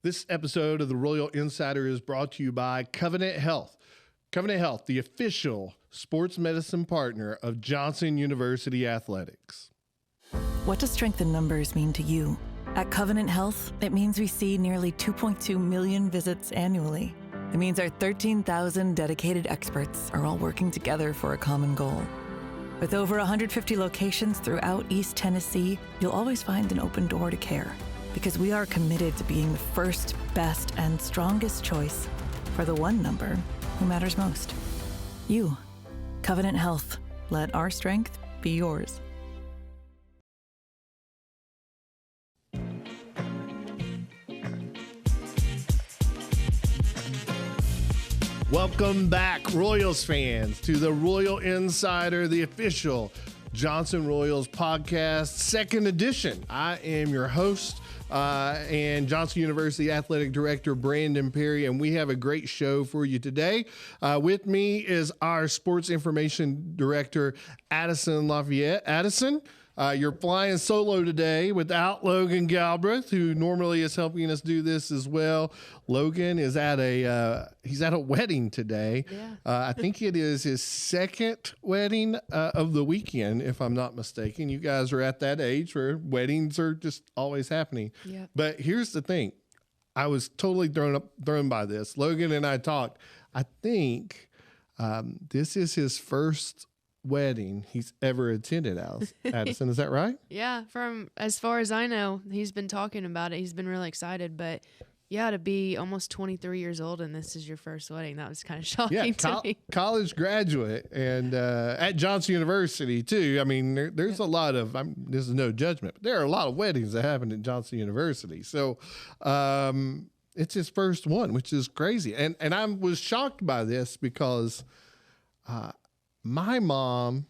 This episode of the Royal Insider is brought to you by Covenant Health. Covenant Health, the official sports medicine partner of Johnson University Athletics. What does strength in numbers mean to you? At Covenant Health, it means we see nearly 2.2 million visits annually. It means our 13,000 dedicated experts are all working together for a common goal. With over 150 locations throughout East Tennessee, you'll always find an open door to care, because we are committed to being the first, best, and strongest choice for the one number who matters most. You. Covenant Health. Let our strength be yours. Welcome back, Royals fans, to the Royal Insider, the official Johnson Royals podcast, second edition. I am your host and Johnson University Athletic Director Brandon Perry, and we have a great show for you today. With me is our Sports Information Director, Addison Lafayette. Addison, you're flying solo today without Logan Galbraith, who normally is helping us do this as well. Logan is at a wedding today. Yeah. I think it is his second wedding of the weekend, if I'm not mistaken. You guys are at that age where weddings are just always happening. Yep. But here's the thing. I was totally thrown by this. Logan and I talked. I think this is his first wedding he's ever attended, Addison. Is that right? Yeah, from as far as I know, he's been talking about it. He's been really excited, but yeah, to be almost 23 years old and this is your first wedding, that was kind of shocking to me. College graduate and at Johnson University too. I mean, there's a lot of, this is no judgment, but there are a lot of weddings that happen at Johnson University. So it's his first one, which is crazy. And I was shocked by this because my mom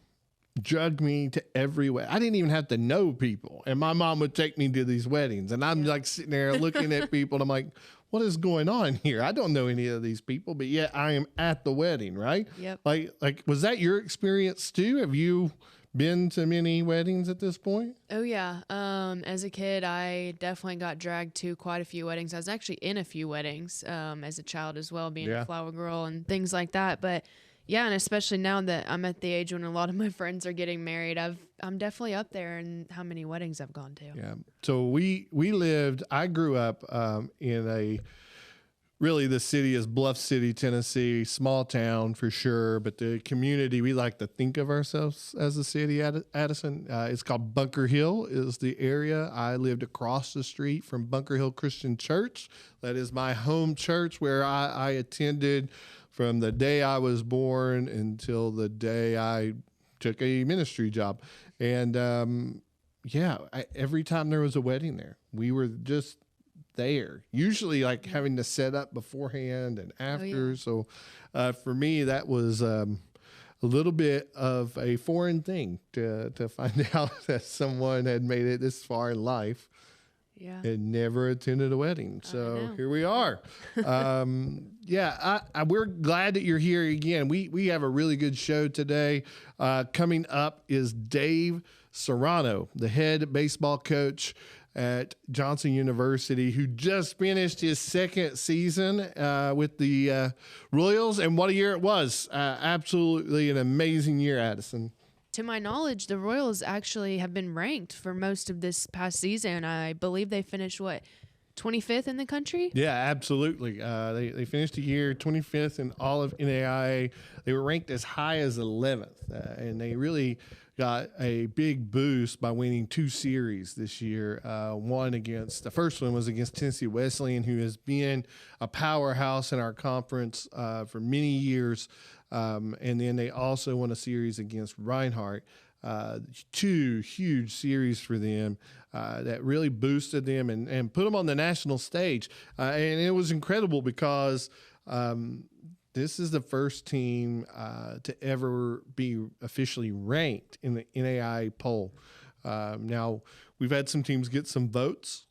drugged me to every wedding. I didn't even have to know people. And my mom would take me to these weddings. And I'm like sitting there looking at people and I'm like, what is going on here? I don't know any of these people, but yet I am at the wedding, right? Yep. Like, was that your experience too? Have you been to many weddings at this point? Oh yeah. As a kid, I definitely got dragged to quite a few weddings. I was actually in a few weddings as a child as well, being a flower girl and things like that. But yeah, and especially now that I'm at the age when a lot of my friends are getting married, I'm definitely up there in how many weddings I've gone to. Yeah. So I grew up really the city is Bluff City, Tennessee, small town for sure, but the community, we like to think of ourselves as a city, Addison. It's called Bunker Hill is the area. I lived across the street from Bunker Hill Christian Church. That is my home church where I attended from the day I was born until the day I took a ministry job. And every time there was a wedding there, we were just there, usually like having to set up beforehand and after. Oh, yeah. So for me, that was a little bit of a foreign thing to find out that someone had made it this far in life. Yeah. And never attended a wedding. So here we are. We're glad that you're here again. We have a really good show today. Coming up is Dave Serrano, the head baseball coach at Johnson University, who just finished his second season with the Royals. And what a year it was. Absolutely an amazing year, Addison. To my knowledge, the Royals actually have been ranked for most of this past season. I believe they finished, 25th in the country? Yeah, absolutely. They finished the year 25th in all of NAIA. They were ranked as high as 11th, and they really got a big boost by winning 2 series this year. The first one was against Tennessee Wesleyan, who has been a powerhouse in our conference for many years. And then they also won a series against Reinhardt. 2 huge series for them that really boosted them and put them on the national stage. And it was incredible because this is the first team to ever be officially ranked in the NAIA poll. Now, we've had some teams get some votes.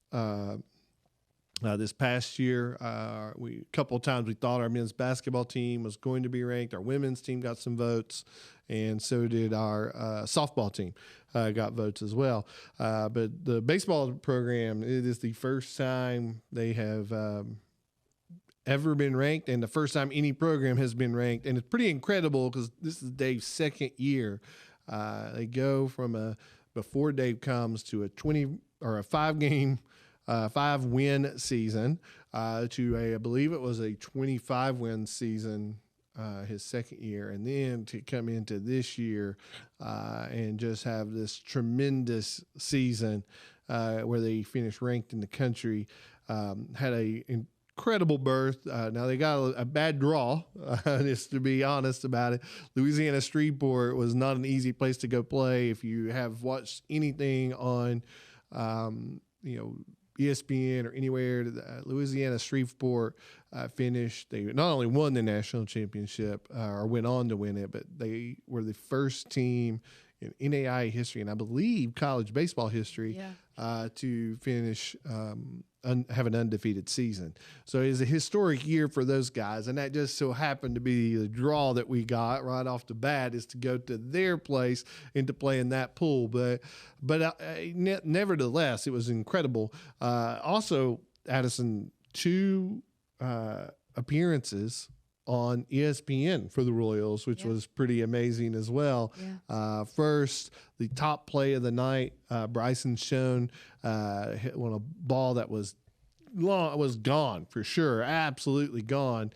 This past year, a couple of times we thought our men's basketball team was going to be ranked. Our women's team got some votes, and so did our softball team got votes as well. But the baseball program, it is the first time they have ever been ranked, and the first time any program has been ranked. And it's pretty incredible because this is Dave's second year. They go from before Dave comes to a 5-win season to I believe it was a 25-win season his second year, and then to come into this year and just have this tremendous season where they finished ranked in the country. Had a incredible berth. Now they got a bad draw, just to be honest about it. Louisiana Shreveport was not an easy place to go play. If you have watched anything on, ESPN or anywhere, Louisiana Shreveport finished. They not only won the national championship or went on to win it, but they were the first team in NAIA history, and I believe college baseball history, to finish have an undefeated season. So it's a historic year for those guys, and that just so happened to be the draw that we got right off the bat, is to go to their place and to play in that pool. But nevertheless, it was incredible. Also, Addison, 2 appearances on ESPN for the Royals, which was pretty amazing as well. Yeah. First, the top play of the night, Bryson Schoen hit a ball that was gone for sure, absolutely gone.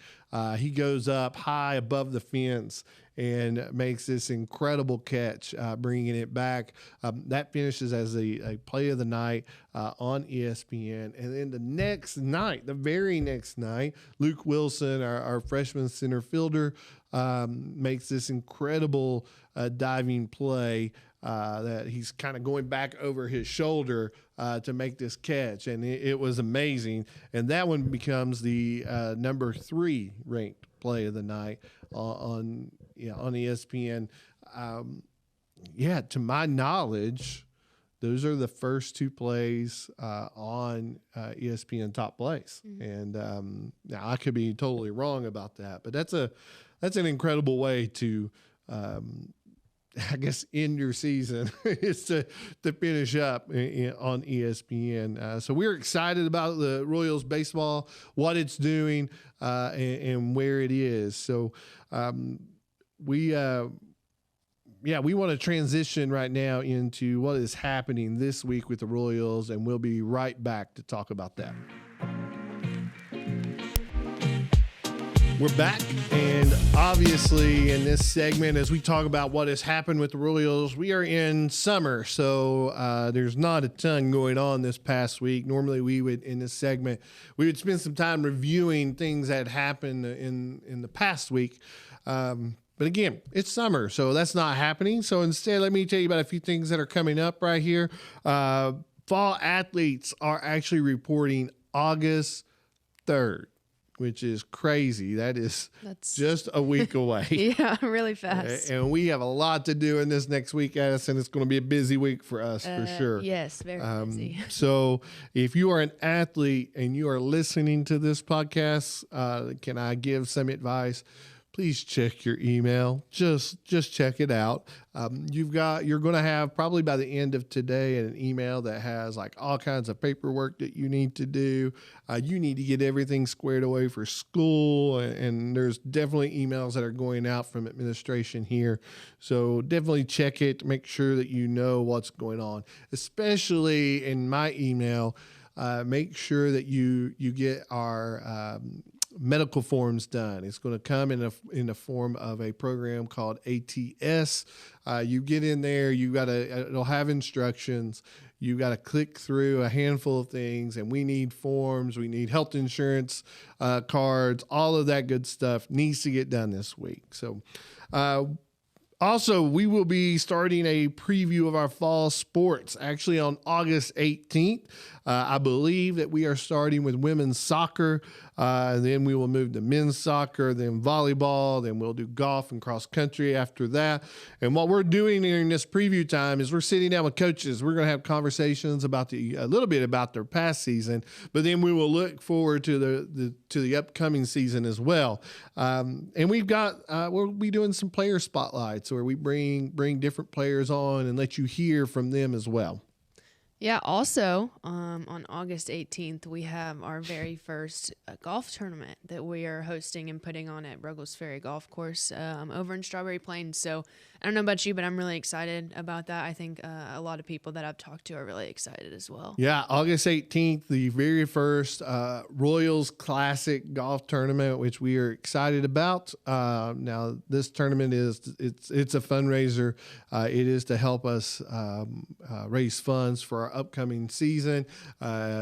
He goes up high above the fence and makes this incredible catch, bringing it back. That finishes as a play of the night on ESPN. And then the very next night, Luke Wilson, our freshman center fielder, makes this incredible diving play that he's kind of going back over his shoulder to make this catch. And it was amazing. And that one becomes the number 3 ranked play of the night on ESPN. To my knowledge, those are the first 2 plays on ESPN top plays. Mm-hmm. And now I could be totally wrong about that, but that's an incredible way to I guess end your season is to finish up on ESPN. So we're excited about the Royals baseball, what it's doing, and where it is. So we want to transition right now into what is happening this week with the Royals, and we'll be right back to talk about that. We're back, and obviously in this segment, as we talk about what has happened with the Royals, we are in summer, so there's not a ton going on this past week. Normally we would, in this segment, we would spend some time reviewing things that happened in the past week. But again, it's summer, so that's not happening. So instead, let me tell you about a few things that are coming up right here. Fall athletes are actually reporting August 3rd. Which is crazy. That's just a week away. Yeah, really fast. And we have a lot to do in this next week, Addison. It's going to be a busy week for us, for sure. Yes, very busy. So if you are an athlete and you are listening to this podcast, can I give some advice? Please check your email. Just check it out. You're going to have probably by the end of today an email that has like all kinds of paperwork that you need to do. You need to get everything squared away for school, and there's definitely emails that are going out from administration here. So definitely check it. Make sure that you know what's going on, especially in my email. Make sure that you get our medical forms done. It's going to come in the form of a program called ATS. You get in there, it'll have instructions. You got to click through a handful of things, and we need forms. We need health insurance cards. All of that good stuff needs to get done this week. So, also, we will be starting a preview of our fall sports actually on August 18th. I believe that we are starting with women's soccer, and then we will move to men's soccer, then volleyball, then we'll do golf and cross country after that. And what we're doing during this preview time is we're sitting down with coaches. We're going to have conversations about a little bit about their past season, but then we will look forward to the upcoming season as well. And we've got we'll be doing some player spotlights where we bring different players on and let you hear from them as well. Yeah, also, on August 18th, we have our very first golf tournament that we are hosting and putting on at Ruggles Ferry Golf Course over in Strawberry Plains. So I don't know about you, but I'm really excited about that. I think a lot of people that I've talked to are really excited as well. Yeah, August 18th, the very first Royals Classic golf tournament, which we are excited about. Now, this tournament it's a fundraiser. It is to help us raise funds for our upcoming season.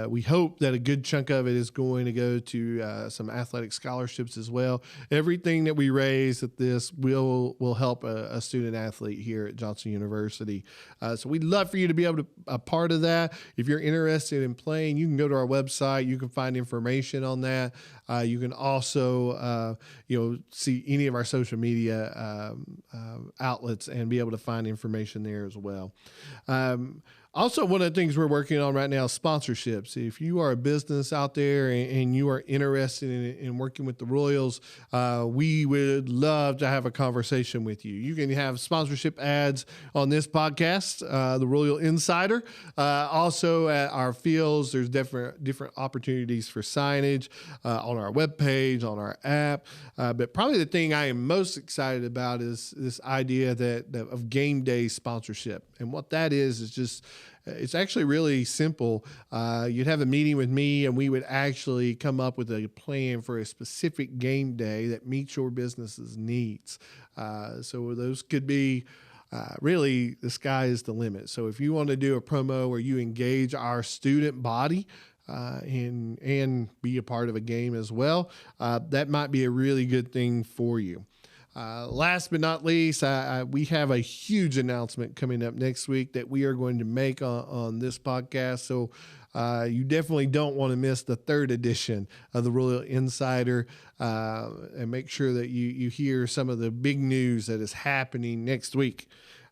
We hope that a good chunk of it is going to go to some athletic scholarships as well. Everything that we raise at this will help a student athlete here at Johnson University. So we'd love for you to be able to a part of that. If you're interested in playing, you can go to our website. You can find information on that. You can also see any of our social media outlets and be able to find information there as well. Also, one of the things we're working on right now is sponsorships. If you are a business out there and you are interested in working with the Royals, we would love to have a conversation with you. You can have sponsorship ads on this podcast, the Royal Insider. Also at our fields, there's different opportunities for signage on our webpage, on our app. But probably the thing I am most excited about is this idea of game day sponsorship. And what that is just, it's actually really simple. You'd have a meeting with me and we would actually come up with a plan for a specific game day that meets your business's needs. So those could be really the sky is the limit. So if you want to do a promo where you engage our student body and be a part of a game as well, that might be a really good thing for you. Last but not least, we have a huge announcement coming up next week that we are going to make on this podcast. So you definitely don't want to miss the third edition of the Royal Insider, and make sure that you hear some of the big news that is happening next week.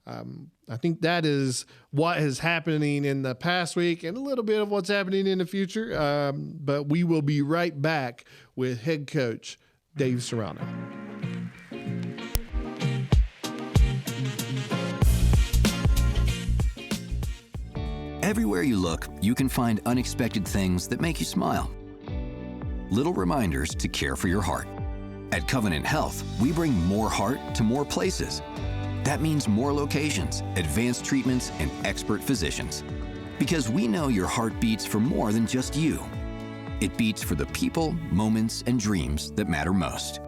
I think that is what is happening in the past week and a little bit of what's happening in the future. But we will be right back with head coach Dave Serrano. Everywhere you look, you can find unexpected things that make you smile. Little reminders to care for your heart. At Covenant Health, we bring more heart to more places. That means more locations, advanced treatments, and expert physicians. Because we know your heart beats for more than just you. It beats for the people, moments, and dreams that matter most.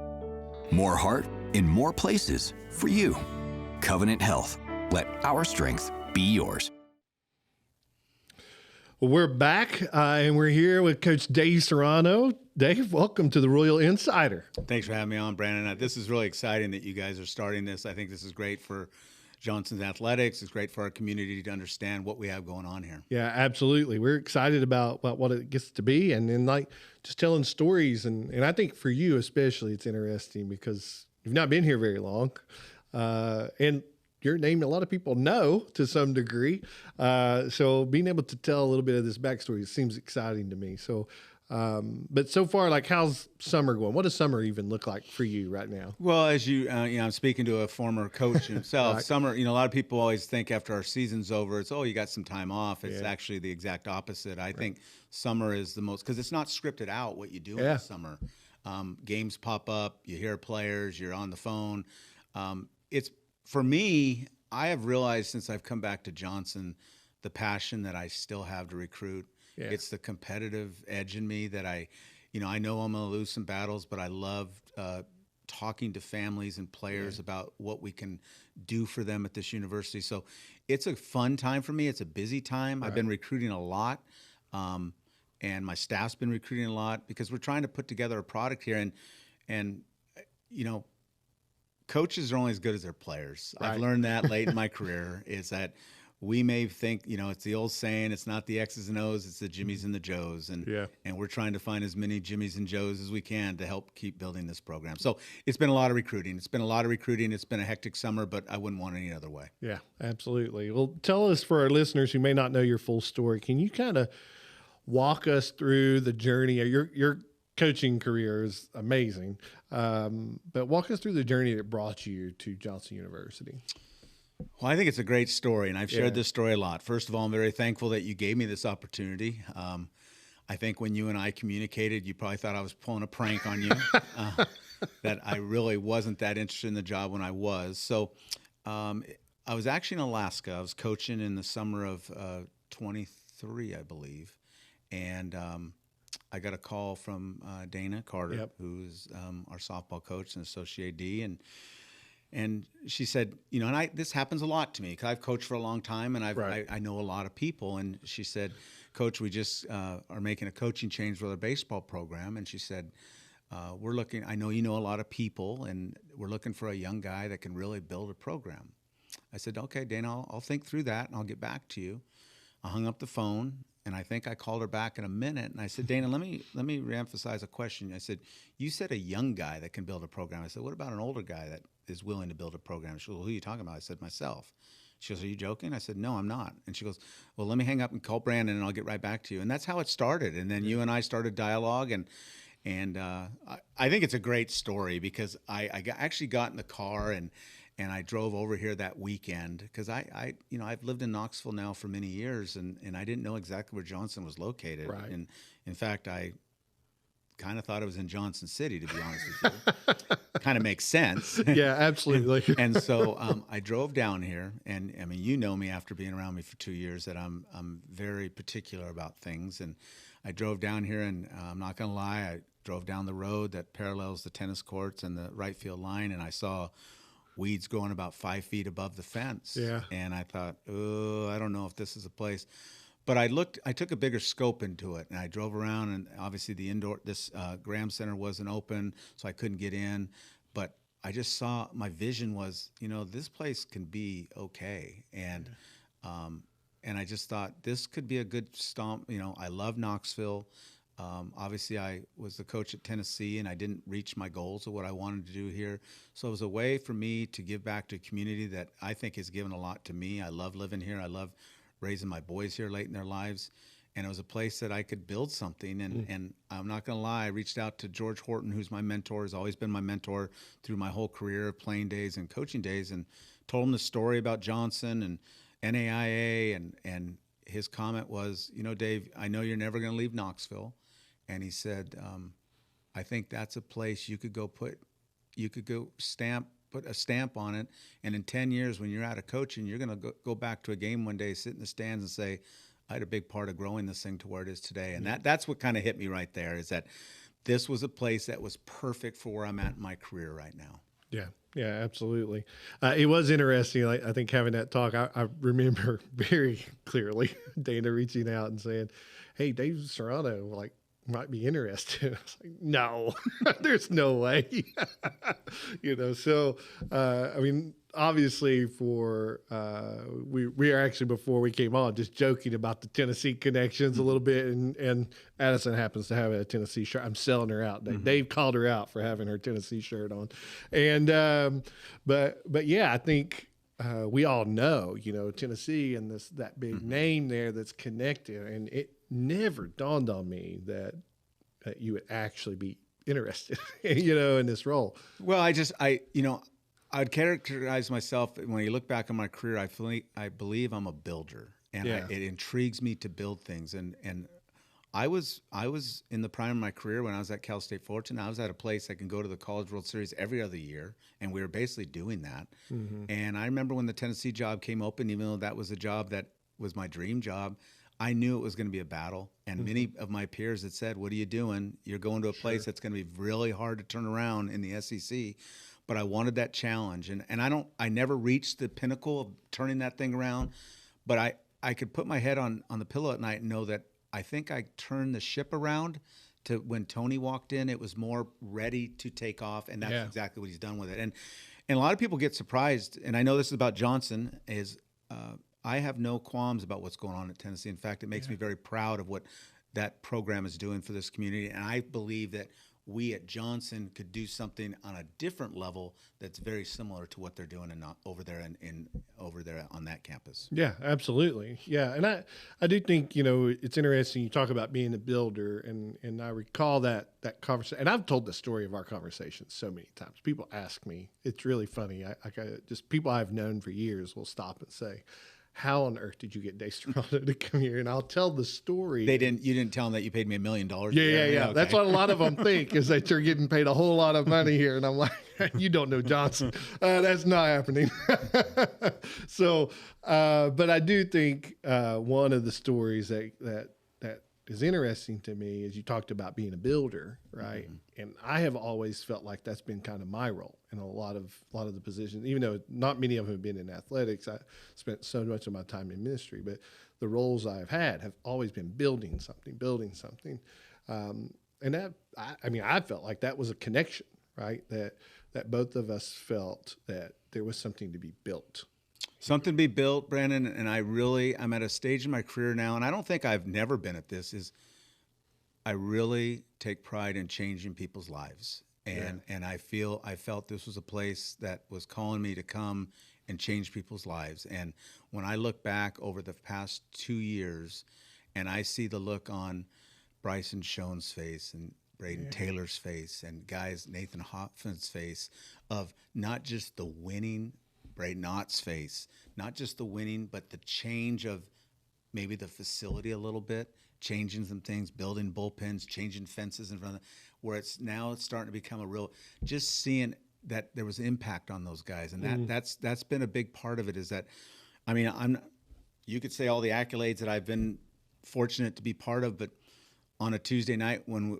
More heart in more places for you. Covenant Health. Let our strength be yours. Well, we're back, and we're here with Coach Dave Serrano. Dave, welcome to the Royal Insider. Thanks for having me on, Brandon. This is really exciting that you guys are starting this. I think this is great for Johnson's athletics. It's great for our community to understand what we have going on here. Yeah, absolutely. We're excited about what it gets to be, and then just telling stories. And I think for you especially, it's interesting because you've not been here very long, and your name a lot of people know to some degree. So being able to tell a little bit of this backstory seems exciting to me. So, but so far, how's summer going? What does summer even look like for you right now? Well, as I'm speaking to a former coach himself. Right. Summer, a lot of people always think after our season's over, it's, you got some time off. It's actually the exact opposite. I think summer is the most, because it's not scripted out what you do in the summer. Games pop up, you hear players, you're on the phone. For me, I have realized since I've come back to Johnson, the passion that I still have to recruit. Yeah. It's the competitive edge in me that I know I'm going to lose some battles, but I love talking to families and players about what we can do for them at this university. So it's a fun time for me. It's a busy time. Right. I've been recruiting a lot, and my staff's been recruiting a lot because we're trying to put together a product here. And coaches are only as good as their players. Right. I've learned that late in my career is that we may think, it's the old saying, it's not the X's and O's, it's the Jimmies and the Joes. And we're trying to find as many Jimmies and Joes as we can to help keep building this program. So it's been a lot of recruiting. It's been a hectic summer, but I wouldn't want it any other way. Yeah, absolutely. Well, tell us, for our listeners who may not know your full story, can you kind of walk us through the journey? Your coaching career is amazing, but walk us through the journey that brought you to Johnson University. Well, I think it's a great story, and I've shared this story a lot. First of all, I'm very thankful that you gave me this opportunity. I think when you and I communicated, you probably thought I was pulling a prank on you, that I really wasn't that interested in the job when I was. So I was actually in Alaska. I was coaching in the summer of 23, I believe, and I got a call from Dana Carter, who's our softball coach and associate AD, and she said, and this happens a lot to me because I've coached for a long time and I know a lot of people. And she said, Coach, we just are making a coaching change with our baseball program. And she said, I know you know a lot of people, and we're looking for a young guy that can really build a program. I said, okay, Dana, I'll think through that and I'll get back to you. I hung up the phone, and I think I called her back in a minute. And I said, Dana, let me reemphasize a question. I said, you said a young guy that can build a program. I said, what about an older guy that is willing to build a program? She goes, well, who are you talking about? I said, myself. She goes, are you joking? I said, no, I'm not. And she goes, well, let me hang up and call Brandon, and I'll get right back to you. And that's how it started. And then you and I started dialogue, and I think it's a great story because I actually got in the car and I drove over here that weekend because I've lived in Knoxville now for many years, and I didn't know exactly where Johnson was located. Right. And in fact, I kind of thought it was in Johnson City, to be honest with you. Kind of makes sense. Yeah, absolutely. and so I drove down here, and I mean, you know me after being around me for 2 years that I'm very particular about things. And I drove down here, and I'm not going to lie, I drove down the road that parallels the tennis courts and the right field line, and I saw weeds growing about 5 feet above the fence. Yeah. And I thought, oh, I don't know if this is a place. But I took a bigger scope into it, and I drove around, and obviously this Graham Center wasn't open, so I couldn't get in. But I just saw, my vision was, this place can be okay. And I just thought this could be a good stomp. I love Knoxville. Obviously, I was the coach at Tennessee, and I didn't reach my goals of what I wanted to do here. So it was a way for me to give back to a community that I think has given a lot to me. I love living here. I love raising my boys here late in their lives. And it was a place that I could build something. And I'm not going to lie, I reached out to George Horton, who's my mentor, has always been my mentor through my whole career of playing days and coaching days, and told him the story about Johnson and NAIA. And his comment was, Dave, I know you're never going to leave Knoxville. And he said, I think that's a place you could go put a stamp on it, and in 10 years when you're out of coaching, you're going to go back to a game one day, sit in the stands and say, I had a big part of growing this thing to where it is today. And that's what kind of hit me right there, is that this was a place that was perfect for where I'm at in my career right now. Yeah, absolutely. It was interesting. I think having that talk, I remember very clearly Dana reaching out and saying, hey, Dave Serrano, might be interested. I was like, no, there's no way. So, I mean, obviously we are actually, before we came on, just joking about the Tennessee connections a little bit. And Addison happens to have a Tennessee shirt. I'm selling her out. Mm-hmm. Dave called her out for having her Tennessee shirt on. And, but yeah, I think, we all know, Tennessee and that big name there that's connected, and it never dawned on me that you would actually be interested, in this role. Well, I'd characterize myself, when you look back on my career, I believe I'm a builder, and it intrigues me to build things. And I was in the prime of my career when I was at Cal State Fullerton. I was at a place that can go to the College World Series every other year, and we were basically doing that. Mm-hmm. And I remember when the Tennessee job came open, even though that was a job that was my dream job, I knew it was going to be a battle. And many of my peers had said, what are you doing? You're going to a place that's going to be really hard to turn around in the SEC. But I wanted that challenge. And I never reached the pinnacle of turning that thing around, but I could put my head on the pillow at night and know that I think I turned the ship around to when Tony walked in. It was more ready to take off, and that's exactly what he's done with it. And a lot of people get surprised, and I know this is about Johnson, is I have no qualms about what's going on at Tennessee. In fact, it makes me very proud of what that program is doing for this community. And I believe that we at Johnson could do something on a different level that's very similar to what they're doing over there over there on that campus. Yeah, absolutely. Yeah, and I do think, it's interesting you talk about being a builder, and I recall that conversation, and I've told the story of our conversation so many times. People ask me, it's really funny. I just people I've known for years will stop and say, how on earth did you get Dave Serrano to come here? And I'll tell the story. You didn't tell them that you paid me $1 million. Yeah. Okay. That's what a lot of them think, is that you're getting paid a whole lot of money here. And I'm like, you don't know Johnson. That's not happening. So, but I do think one of the stories that is interesting to me is you talked about being a builder, right? Mm-hmm. And I have always felt like that's been kind of my role in a lot of the positions, even though not many of them have been in athletics. I spent so much of my time in ministry, but the roles I've had have always been building something. And that, I felt like that was a connection, right? That both of us felt that there was something to be built. Something to be built, Brandon, and I'm at a stage in my career now, and I don't think I've never been at this, is I really take pride in changing people's lives. And I felt this was a place that was calling me to come and change people's lives. And when I look back over the past 2 years and I see the look on Bryson Schoen's face and Braden Taylor's face and Nathan Hoffman's face of not just the winning, Braden Ott's face, not just the winning, but the change of maybe the facility a little bit, changing some things, building bullpens, changing fences in front of them, where it's starting to become a real, just seeing that there was impact on those guys. And that's been a big part of it, is that, you could say all the accolades that I've been fortunate to be part of, but on a Tuesday night when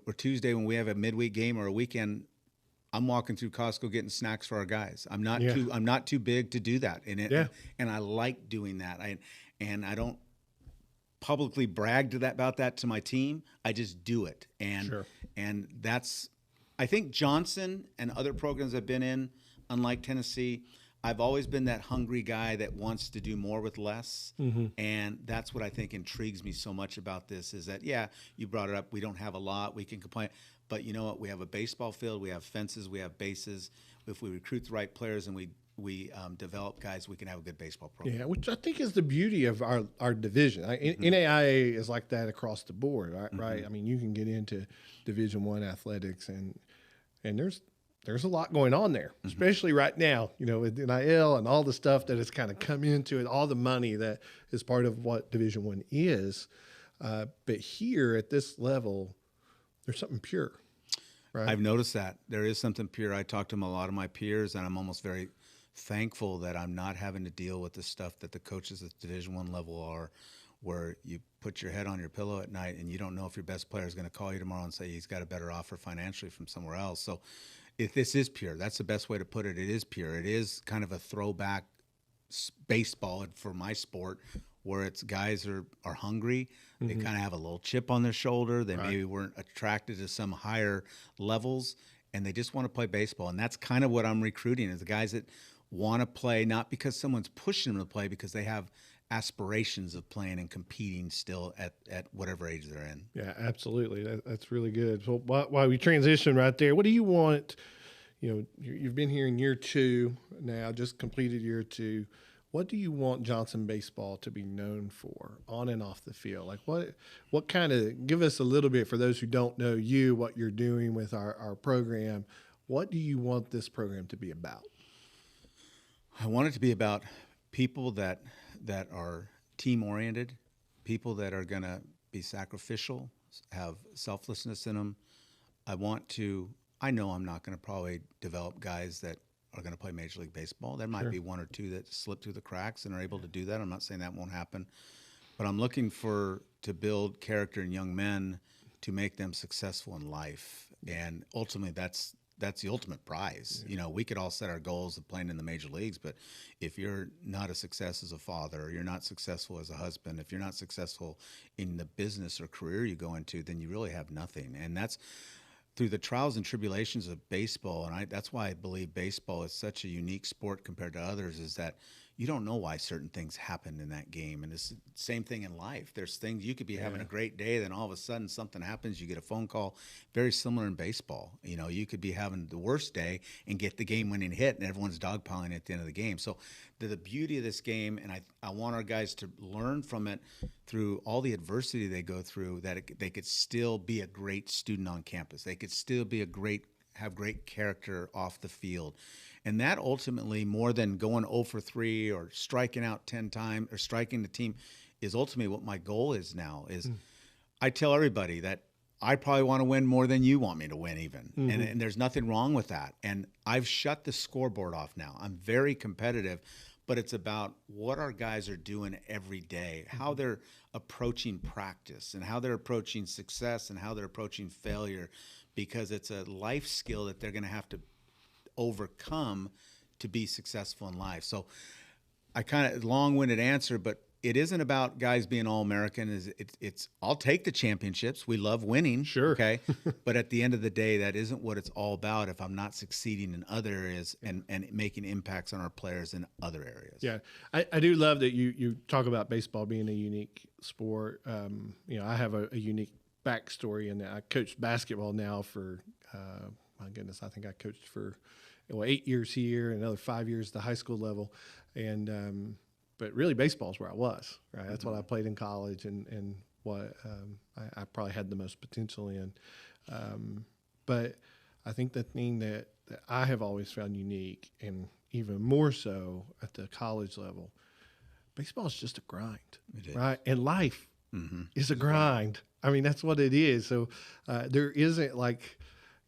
we have a midweek game or a weekend, I'm walking through Costco getting snacks for our guys. I'm not too big to do that. And I like doing that. I don't publicly brag about that to my team. I just do it. And that's, I think Johnson and other programs I've been in, unlike Tennessee, I've always been that hungry guy that wants to do more with less. Mm-hmm. And that's what I think intrigues me so much about this, is that, you brought it up. We don't have a lot. We can complain. But you know what? We have a baseball field. We have fences. We have bases. If we recruit the right players and we develop guys, we can have a good baseball program. Yeah, which I think is the beauty of our division. NAIA is like that across the board, right? Mm-hmm. You can get into Division I athletics, and there's a lot going on there, especially right now, with NIL and all the stuff that has kind of come into it, all the money that is part of what Division I is. But here at this level, there's something pure, right? I've noticed that there is something pure. I talk to a lot of my peers, and I'm almost very thankful that I'm not having to deal with the stuff that the coaches at the Division I level are, where you put your head on your pillow at night and you don't know if your best player is going to call you tomorrow and say he's got a better offer financially from somewhere else. So if this is pure, that's the best way to put it. It is pure. It is kind of a throwback baseball for my sport, where it's guys are hungry. Mm-hmm. They kind of have a little chip on their shoulder. They maybe weren't attracted to some higher levels, and they just want to play baseball. And that's kind of what I'm recruiting, is the guys that want to play, not because someone's pushing them to play, because they have aspirations of playing and competing still at whatever age they're in. Yeah, absolutely. That's really good. So while we transition right there, what do you want? You've been here in year 2 now, just completed year 2. What do you want Johnson baseball to be known for on and off the field? Like what kind of, give us a little bit, for those who don't know you, what you're doing with our program. What do you want this program to be about? I want it to be about people that are team-oriented, people that are going to be sacrificial, have selflessness in them. I know I'm not going to probably develop guys that are going to play Major League Baseball. There might be one or two that slip through the cracks and are able to do that. I'm not saying that won't happen. But I'm looking to build character in young men to make them successful in life. And ultimately, that's the ultimate prize. Yeah. We could all set our goals of playing in the major leagues, but if you're not a success as a father, or you're not successful as a husband, if you're not successful in the business or career you go into, then you really have nothing. And that's through the trials and tribulations of baseball. And that's why I believe baseball is such a unique sport compared to others, is that you don't know why certain things happen in that game. And it's the same thing in life. There's things you could be having a great day, then all of a sudden something happens, you get a phone call. Very similar in baseball. You know, you could be having the worst day and get the game-winning hit, and everyone's dogpiling at the end of the game. So the beauty of this game, and I want our guys to learn from it through all the adversity they go through, that they could still be a great student on campus. They could still be have great character off the field. And that ultimately, more than going 0 for 3 or striking out 10 times or striking the team, is ultimately what my goal is now. I tell everybody that I probably want to win more than you want me to win even. And there's nothing wrong with that. And I've shut the scoreboard off now. I'm very competitive, but it's about what our guys are doing every day, how they're approaching practice and how they're approaching success and how they're approaching failure, because it's a life skill that they're going to have to overcome to be successful in life. So I kind of long-winded answer, but it isn't about guys being all-American. It's I'll take the championships. We love winning. Sure. Okay. But at the end of the day, that isn't what it's all about if I'm not succeeding in other areas and making impacts on our players in other areas. Yeah. I do love that you talk about baseball being a unique sport. You know, I have a unique backstory in that I coached basketball now for, my goodness, I think I coached for 8 years here, another 5 years at the high school level. And, but really baseball is where I was, right? That's what I played in college and what I probably had the most potential in. But I think the thing that I have always found unique, and even more so at the college level, baseball is just a grind, right? And life is a grind. I mean, that's what it is. So there isn't like,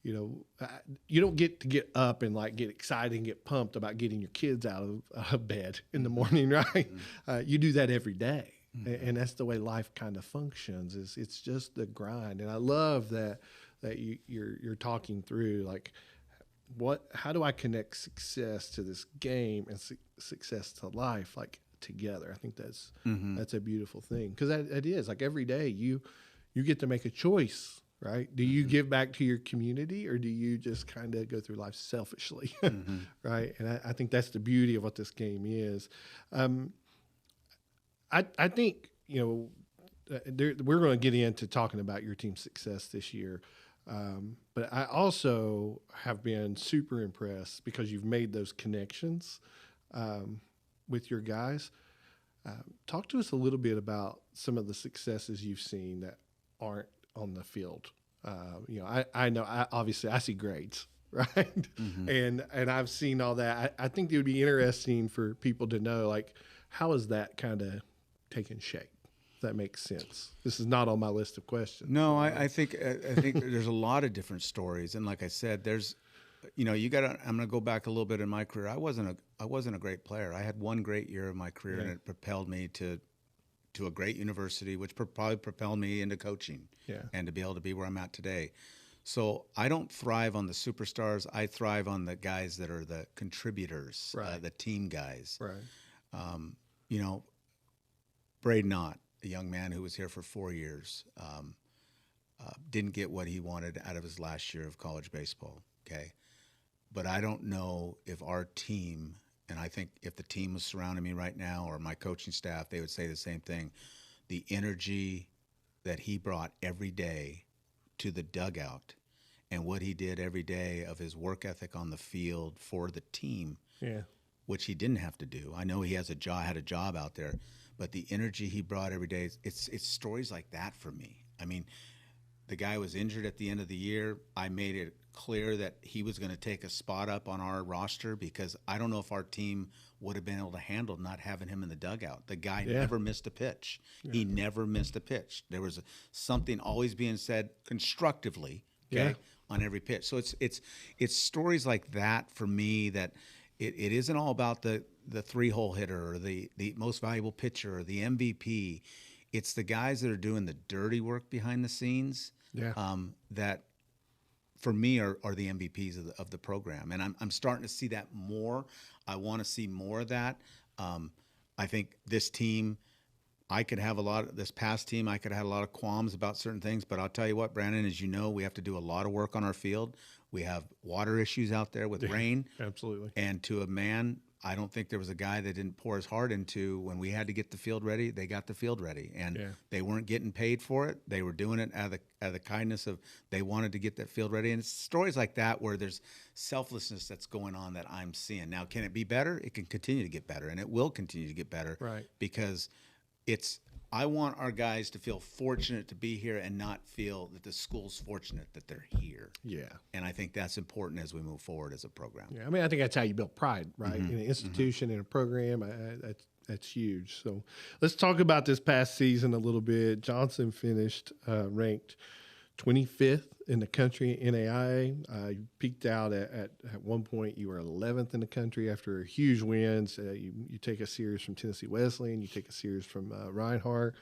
you know, you don't get to get up and like get excited and get pumped about getting your kids out of bed in the morning, right? You do that every day. And that's the way life kind of functions. It's just the grind. And I love that you're talking through like, how do I connect success to this game and success to life, like together? I think that's a beautiful thing, because it is like every day you get to make a choice, right? Do you give back to your community, or do you just kind of go through life selfishly, right? And I think that's the beauty of what this game is. I think, you know, we're going to get into talking about your team's success this year. But I also have been super impressed because you've made those connections with your guys. Talk to us a little bit about some of the successes you've seen that aren't on the field. You know, I know, obviously I see grades, right? And I've seen all that. I think it would be interesting for people to know, like, how is that kind of taking shape? If that makes sense. This is not on my list of questions. No, I think there's a lot of different stories, and like I said, there's, you know, I'm going to go back a little bit in my career. I wasn't a great player. I had one great year of my career, and it propelled me to a great university, which probably propelled me into coaching and to be able to be where I'm at today. So I don't thrive on the superstars. I thrive on the guys that are the contributors, the team guys. Right. You know, Braden Knott, a young man who was here for 4 years, didn't get what he wanted out of his last year of college baseball, okay? But I don't know if our team, and I think if the team was surrounding me right now or my coaching staff, they would say the same thing. The energy that he brought every day to the dugout and what he did every day of his work ethic on the field for the team, which he didn't have to do. I know he had a job out there, but the energy he brought every day, it's stories like that for me. I mean, the guy was injured at the end of the year. I made it clear that he was going to take a spot up on our roster because I don't know if our team would have been able to handle not having him in the dugout. The guy never missed a pitch. He never missed a pitch. There was something always being said constructively, on every pitch. So it's stories like that for me that it isn't all about the 3-hole hitter or the most valuable pitcher or the MVP. It's the guys that are doing the dirty work behind the scenes that, for me, are the MVPs of the program. And I'm starting to see that more. I want to see more of that. I think this team, this past team, I could have had a lot of qualms about certain things. But I'll tell you what, Brandon, as you know, we have to do a lot of work on our field. We have water issues out there with rain. Absolutely. And to a man, I don't think there was a guy that didn't pour his heart into when we had to get the field ready. They got the field ready, and they weren't getting paid for it. They were doing it out of the kindness of they wanted to get that field ready. And it's stories like that where there's selflessness that's going on that I'm seeing. Now, can it be better? It can continue to get better, and it will continue to get better. Right. Because I want our guys to feel fortunate to be here and not feel that the school's fortunate that they're here. Yeah. And I think that's important as we move forward as a program. Yeah. I mean, I think that's how you build pride, right? In an institution, in a program, that's huge. So let's talk about this past season a little bit. Johnson finished ranked 25th in the country in NAIA. You peaked out at one point. You were 11th in the country after huge wins. You take a series from Tennessee Wesleyan. You take a series from Reinhardt,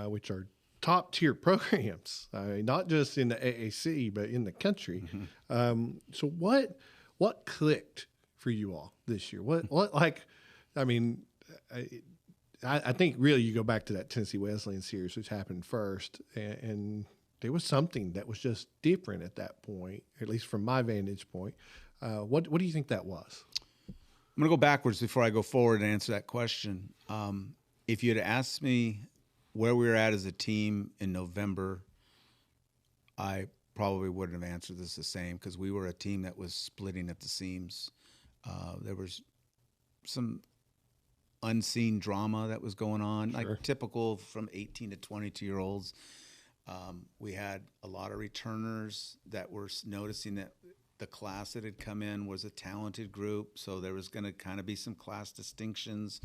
which are top-tier programs, not just in the AAC, but in the country. So what clicked for you all this year? I think really you go back to that Tennessee Wesleyan series, which happened first, and there was something that was just different at that point, at least from my vantage point. What do you think that was? I'm going to go backwards before I go forward and answer that question. If you had asked me where we were at as a team in November, I probably wouldn't have answered this the same because we were a team that was splitting at the seams. There was some unseen drama that was going on, like typical from 18 to 22-year-olds. We had a lot of returners that were noticing that the class that had come in was a talented group, so there was going to kind of be some class distinctions.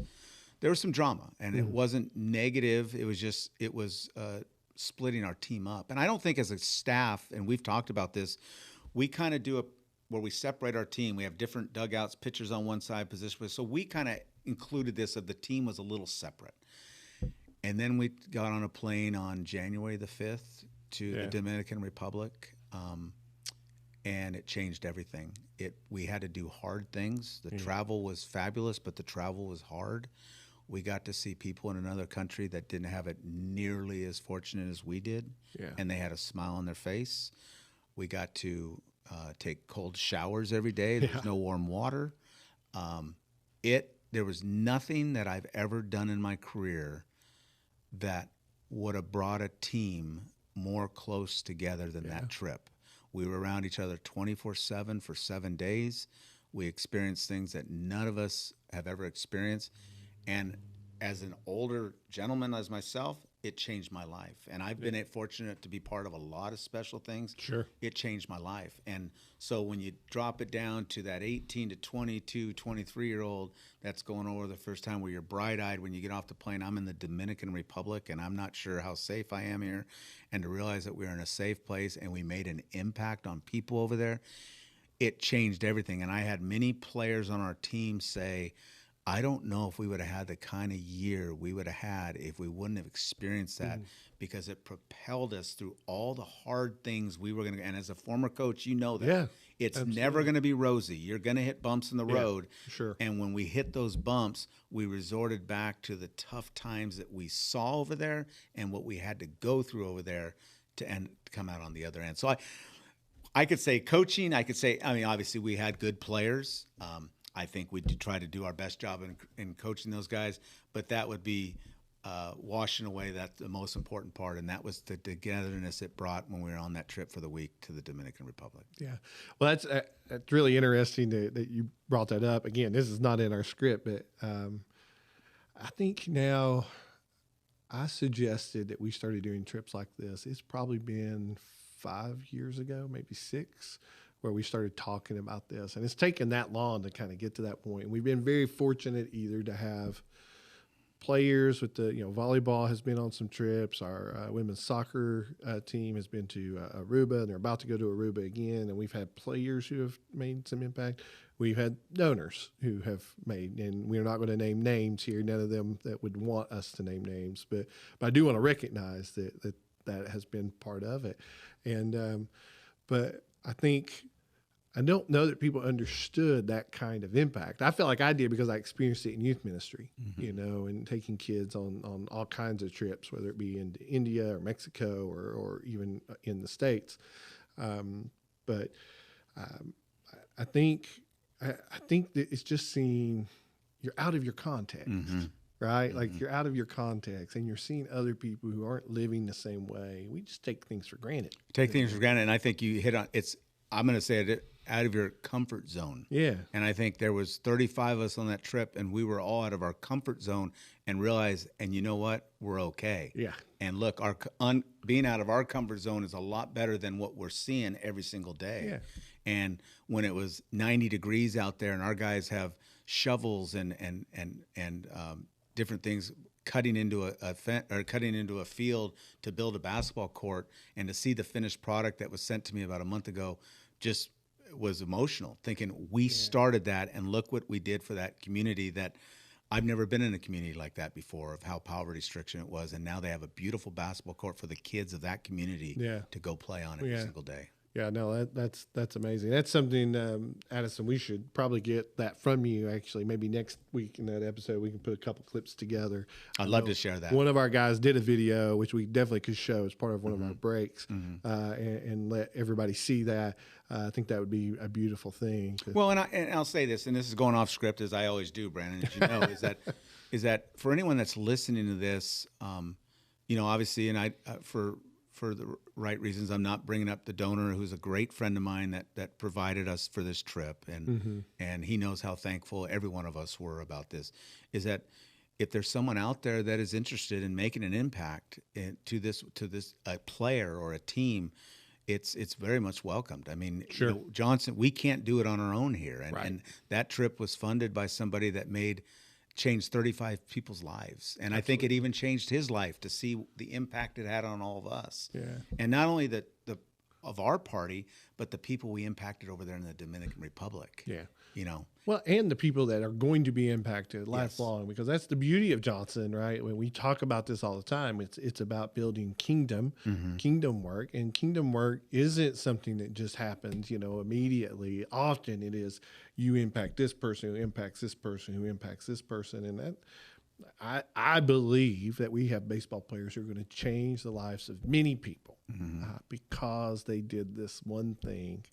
There was some drama, and it wasn't negative. It was splitting our team up. And I don't think as a staff, and we've talked about this, we kind of do it where we separate our team. We have different dugouts, pitchers on one side, position. So we kind of included this of the team was a little separate. And then we got on a plane on January the 5th to the Dominican Republic, and it changed everything. We had to do hard things. The travel was fabulous, but the travel was hard. We got to see people in another country that didn't have it nearly as fortunate as we did, and they had a smile on their face. We got to take cold showers every day. There was no warm water. There was nothing that I've ever done in my career that would have brought a team more close together than that trip. We were around each other 24/7 for 7 days. We experienced things that none of us have ever experienced. And as an older gentleman as myself, it changed my life. And I've been fortunate to be part of a lot of special things. Sure. It changed my life. And so when you drop it down to that 18 to 22, 23-year-old that's going over the first time where you're bright-eyed when you get off the plane, I'm in the Dominican Republic, and I'm not sure how safe I am here. And to realize that we're in a safe place and we made an impact on people over there, it changed everything. And I had many players on our team say, I don't know if we would have had the kind of year we would have had if we wouldn't have experienced that, because it propelled us through all the hard things we were going to. And as a former coach, you know that it's never going to be rosy. You're going to hit bumps in the road. Sure. And when we hit those bumps, we resorted back to the tough times that we saw over there and what we had to go through over there to come out on the other end. So I could say coaching. I mean, obviously we had good players. I think we try to do our best job in coaching those guys, but that would be washing away the most important part, and that was the togetherness it brought when we were on that trip for the week to the Dominican Republic. Yeah. Well, that's really interesting that you brought that up. Again, this is not in our script, but I think now I suggested that we started doing trips like this. It's probably been 5 years ago, maybe 6, where we started talking about this. And it's taken that long to kind of get to that point. And we've been very fortunate either to have players with volleyball has been on some trips. Our women's soccer team has been to Aruba, and they're about to go to Aruba again. And we've had players who have made some impact. We've had donors who have made, and we're not going to name names here, none of them that would want us to name names, but I do want to recognize that has been part of it. And, but I don't know that people understood that kind of impact. I felt like I did because I experienced it in youth ministry, and taking kids on all kinds of trips, whether it be into India or Mexico or even in the States. But I think I think that it's just seeing you're out of your context, right? Mm-hmm. Like you're out of your context and you're seeing other people who aren't living the same way. We just take things for granted. And I think you hit on it's. I'm going to say it, out of your comfort zone. Yeah. And I think there was 35 of us on that trip, and we were all out of our comfort zone and realized, and you know what? We're okay. Yeah. And look, being out of our comfort zone is a lot better than what we're seeing every single day. Yeah. And when it was 90 degrees out there, and our guys have shovels and different things cutting into a field to build a basketball court, and to see the finished product that was sent to me about a month ago, just was emotional, thinking we started that, and look what we did for that community. That I've never been in a community like that before, of how poverty stricken it was, and now they have a beautiful basketball court for the kids of that community to go play on every single day. Yeah, no, that's amazing. That's something, Addison, we should probably get that from you, actually. Maybe next week in that episode, we can put a couple clips together. I'd love to share that. One of our guys did a video, which we definitely could show as part of one of our breaks, and let everybody see that. I think that would be a beautiful thing. Well, and I'll say this, and this is going off script, as I always do, Brandon, as you know, is that for anyone that's listening to this, obviously, and for the right reasons, I'm not bringing up the donor, who's a great friend of mine that provided us for this trip, and he knows how thankful every one of us were about this. Is that if there's someone out there that is interested in making an impact to this a player or a team, it's very much welcomed. I mean, sure. Johnson, we can't do it on our own here, and that trip was funded by somebody that changed 35 people's lives. And Absolutely. I think it even changed his life to see the impact it had on all of us. Yeah. And not only of our party, but the people we impacted over there in the Dominican Republic. Yeah. Well, and the people that are going to be impacted lifelong, because that's the beauty of Johnson, right? When we talk about this all the time, it's about building kingdom work, and kingdom work isn't something that just happens, immediately. Often it is you impact this person who impacts this person who impacts this person, and that I believe that we have baseball players who are going to change the lives of many people because they did this one thing.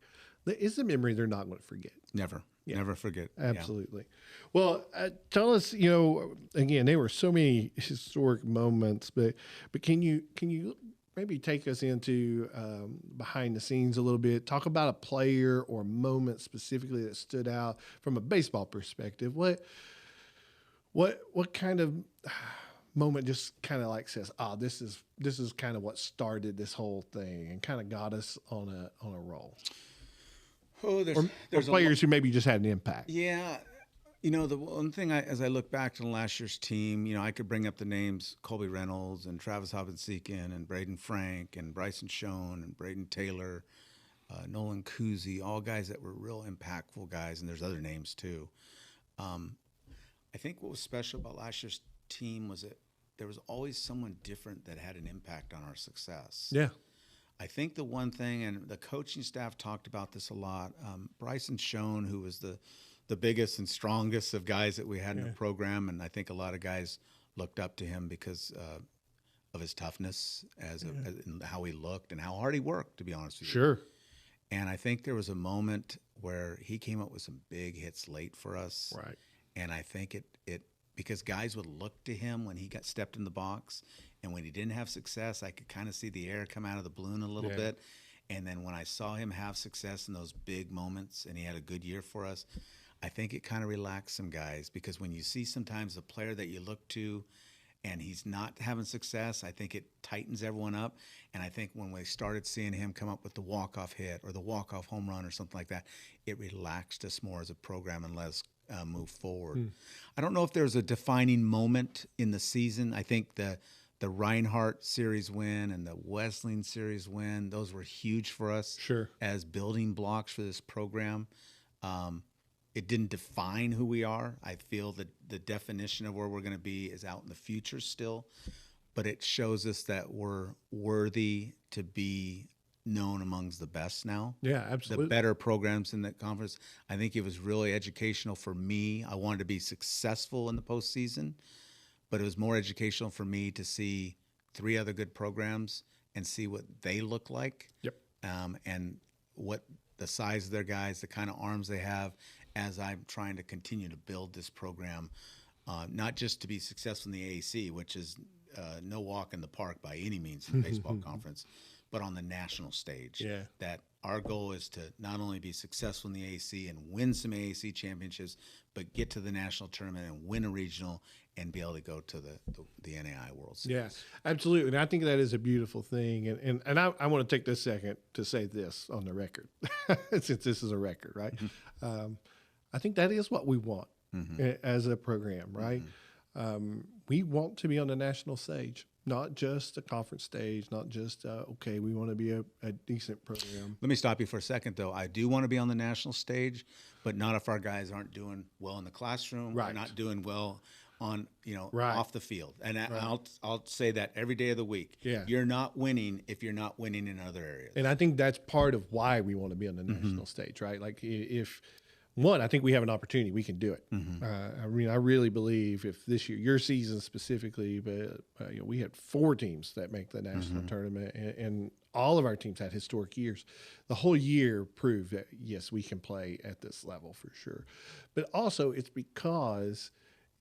That is a memory they're not going to forget. Never forget. Absolutely. Yeah. Well, tell us, again, there were so many historic moments, but can you maybe take us into behind the scenes a little bit? Talk about a player or moment specifically that stood out from a baseball perspective. What kind of moment just kind of like says, this is kind of what started this whole thing and kind of got us on a roll? Oh, there's players who maybe just had an impact. Yeah. The one thing as I look back to last year's team, I could bring up the names Colby Reynolds and Travis Hoppenseekin and Braden Frank and Bryson Schoen and Braden Taylor, Nolan Kuzi, all guys that were real impactful guys, and there's other names too. I think what was special about last year's team was that there was always someone different that had an impact on our success. Yeah. I think the one thing, and the coaching staff talked about this a lot, Bryson Schoen, who was the biggest and strongest of guys that we had in the program, and I think a lot of guys looked up to him because of his toughness and how he looked and how hard he worked, to be honest with you. Sure. And I think there was a moment where he came up with some big hits late for us. Right. And I think it because guys would look to him when he got stepped in the box. And when he didn't have success, I could kind of see the air come out of the balloon a little bit. And then when I saw him have success in those big moments, and he had a good year for us, I think it kind of relaxed some guys. Because when you see sometimes a player that you look to and he's not having success, I think it tightens everyone up. And I think when we started seeing him come up with the walk-off hit or the walk-off home run or something like that, it relaxed us more as a program and let us move forward. I don't know if there's a defining moment in the season. I think the Reinhardt series win and the Wesleyan series win, those were huge for us as building blocks for this program. It didn't define who we are. I feel that the definition of where we're going to be is out in the future still, but it shows us that we're worthy to be known amongst the best now. Yeah, absolutely. The better programs in that conference. I think it was really educational for me. I wanted to be successful in the postseason, but it was more educational for me to see 3 other good programs and see what they look like. Yep. And what the size of their guys, the kind of arms they have, as I'm trying to continue to build this program, not just to be successful in the AAC, which is no walk in the park by any means in the baseball conference, but on the national stage. Yeah. That our goal is to not only be successful in the AAC and win some AAC championships, but get to the national tournament and win a regional and be able to go to the NAIA World Series. Yeah, absolutely. And I think that is a beautiful thing. And I want to take this second to say this on the record, since this is a record, right? I think that is what we want as a program, right? We want to be on the national stage, not just a conference stage, not just, okay, we want to be a decent program. Let me stop you for a second, though. I do want to be on the national stage, but not if our guys aren't doing well in the classroom, right. or not doing well on, right. off the field. And right. I'll say that every day of the week. Yeah. You're not winning if you're not winning in other areas. And I think that's part of why we want to be on the national stage, right? Like if one, I think we have an opportunity. We can do it. I mean, I really believe if this year, your season specifically, but we had 4 teams that make the national tournament, and all of our teams had historic years. The whole year proved that, yes, we can play at this level for sure. But also it's because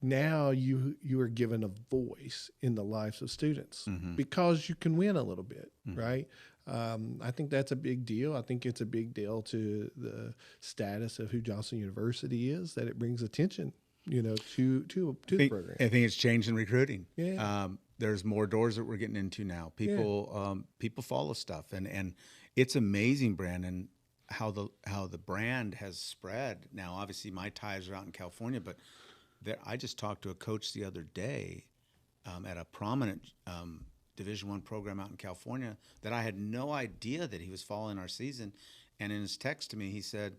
now you are given a voice in the lives of students because you can win a little bit, right? I think that's a big deal. I think it's a big deal to the status of who Johnson University is, that it brings attention, to the program. I think it's changed in recruiting. Yeah. There's more doors that we're getting into now. People follow stuff, and it's amazing, Brandon, how the brand has spread. Now, obviously, my ties are out in California, but I just talked to a coach the other day at a prominent Division I program out in California that I had no idea that he was following our season. And in his text to me, he said,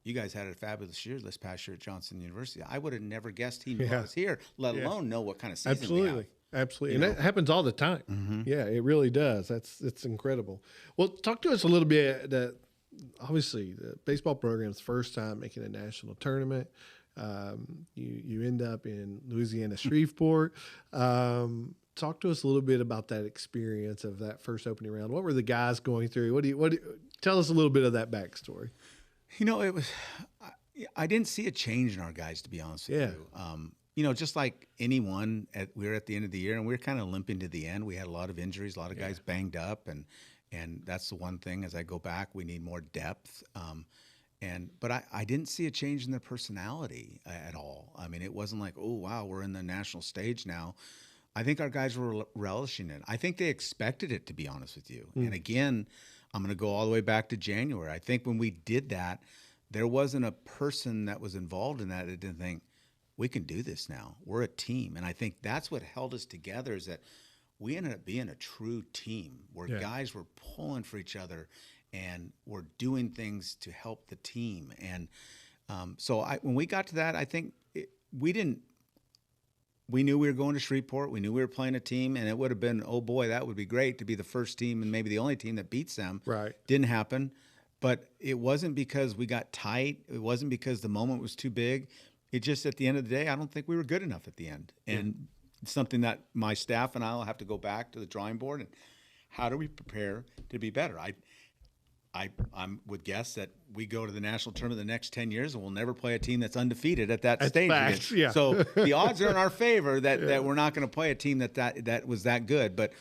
"You guys had a fabulous year this past year at Johnson University." I would have never guessed he knew I was here, let alone know what kind of season we have. Absolutely. And that happens all the time. Yeah, it really does. It's incredible. Well, talk to us a little bit that obviously the baseball program's first time making a national tournament. You end up in Louisiana, Shreveport. Talk to us a little bit about that experience of that first opening round. What were the guys going through? Tell us a little bit of that backstory. It was, I didn't see a change in our guys, to be honest with you. Just like anyone, we were at the end of the year and we were kind of limping to the end. We had a lot of injuries, a lot of guys banged up, and that's the one thing as I go back, we need more depth. But I didn't see a change in their personality at all. I mean, it wasn't like, oh, wow, we're in the national stage now. I think our guys were relishing it. I think they expected it, to be honest with you. And again, I'm going to go all the way back to January. I think when we did that, there wasn't a person that was involved in that didn't think, we can do this now. We're a team. And I think that's what held us together, is that we ended up being a true team where guys were pulling for each other and we're doing things to help the team. And so when we got to that, I think we knew we were going to Shreveport. We knew we were playing a team, and it would have been, oh boy, that would be great to be the first team and maybe the only team that beats them. Right. Didn't happen. But it wasn't because we got tight. It wasn't because the moment was too big. It just, at the end of the day, I don't think we were good enough at the end. And it's something that my staff and I will have to go back to the drawing board and how do we prepare to be better? I would guess that we go to the national tournament the next 10 years and we'll never play a team that's undefeated at that stage again. Yeah. So the odds are in our favor that we're not going to play a team that was that good. But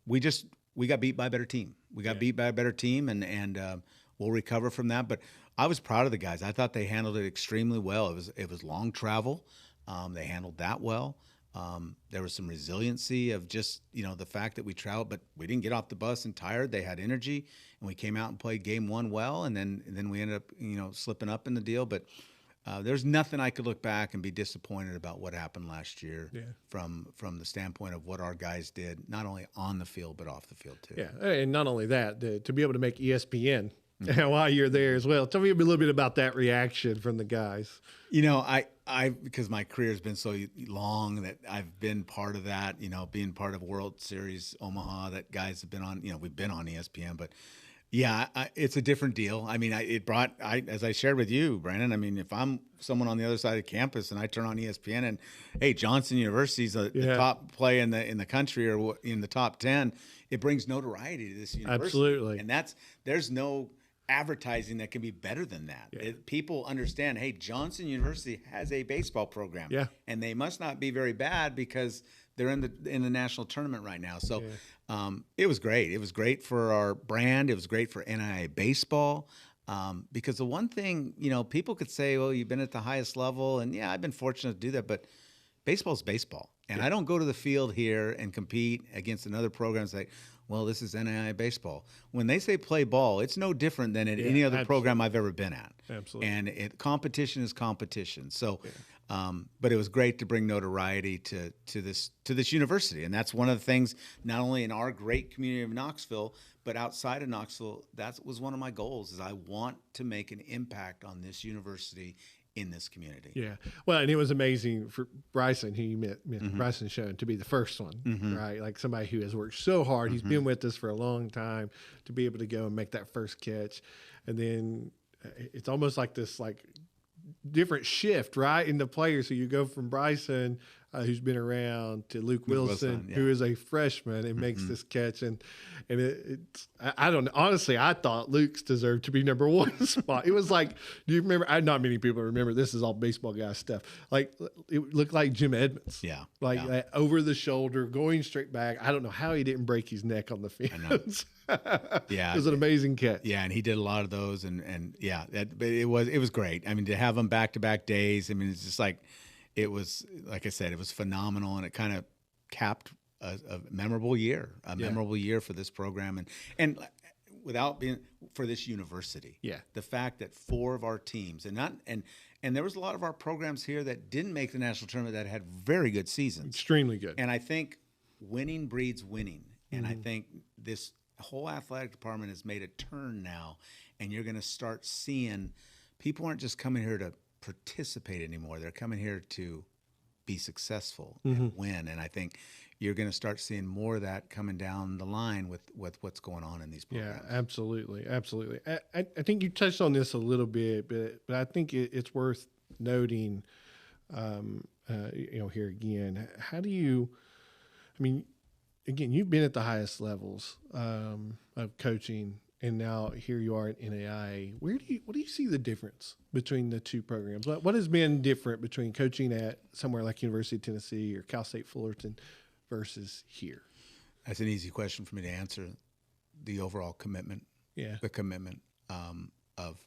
we got beat by a better team. We got beat by a better team, and we'll recover from that. But I was proud of the guys. I thought they handled it extremely well. It was long travel. They handled that well. There was some resiliency of just, the fact that we traveled, but we didn't get off the bus and tired. They had energy, and we came out and played game 1 well, and then we ended up, slipping up in the deal. But there's nothing I could look back and be disappointed about what happened last year from the standpoint of what our guys did, not only on the field, but off the field too. Yeah, and not only that, to be able to make ESPN while you're there as well. Tell me a little bit about that reaction from the guys. I because my career has been so long that I've been part of that, being part of World Series Omaha, that guys have been on, we've been on ESPN, but yeah, it's a different deal. I mean, as I shared with you, Brandon, I mean, if I'm someone on the other side of campus and I turn on ESPN and, hey, Johnson University's the top play in the country or in the top 10, it brings notoriety to this university. Absolutely. And there's no advertising that can be better than that. Yeah. People understand, hey, Johnson University has a baseball program, and they must not be very bad because they're in the national tournament right now. So it was great. It was great for our brand. It was great for NAIA baseball. Because the one thing, people could say, well, you've been at the highest level, and I've been fortunate to do that, but baseball's baseball. And I don't go to the field here and compete against another program and say, well, this is NAIA baseball. When they say play ball, it's no different than at any other program I've ever been at. Absolutely. And competition is competition. So, but it was great to bring notoriety to this university. And that's one of the things, not only in our great community of Knoxville, but outside of Knoxville, that was one of my goals, is I want to make an impact on this university in this community. Yeah. Well, and it was amazing for Bryson, who you met Bryson Schoen, to be the first one, right? Like somebody who has worked so hard. He's been with us for a long time, to be able to go and make that first catch. And then it's almost like this different shift, right, in the players. So you go from Bryson, who's been around, to Luke Wilson, who is a freshman and makes this catch. And I don't know. Honestly, I thought Luke's deserved to be number one spot. It was like, do you remember? Not many people remember. This is all baseball guy stuff. Like, it looked like Jim Edmonds. Yeah. Like over the shoulder, going straight back. I don't know how he didn't break his neck on the field. Yeah, it was an amazing catch. Yeah, and he did a lot of those, and but it was great. I mean, to have them back-to-back days. I mean, it's just like, it was, like I said, it was phenomenal, and it kind of capped a memorable year, memorable year for this program, and without being for this university. Yeah, the fact that 4 of our teams, and there was a lot of our programs here that didn't make the national tournament that had very good seasons, extremely good. And I think winning breeds winning, and I think this whole athletic department has made a turn now, and you're going to start seeing people aren't just coming here to participate anymore. They're coming here to be successful and win. And I think you're going to start seeing more of that coming down the line with what's going on in these programs. Yeah, absolutely. Absolutely. I think you touched on this a little bit, but I think it's worth noting, here again, how do you, again, you've been at the highest levels of coaching, and now here you are at NAIA. What do you see the difference between the two programs? What has been different between coaching at somewhere like University of Tennessee or Cal State Fullerton versus here? That's an easy question for me to answer. The overall commitment. Yeah. The commitment of,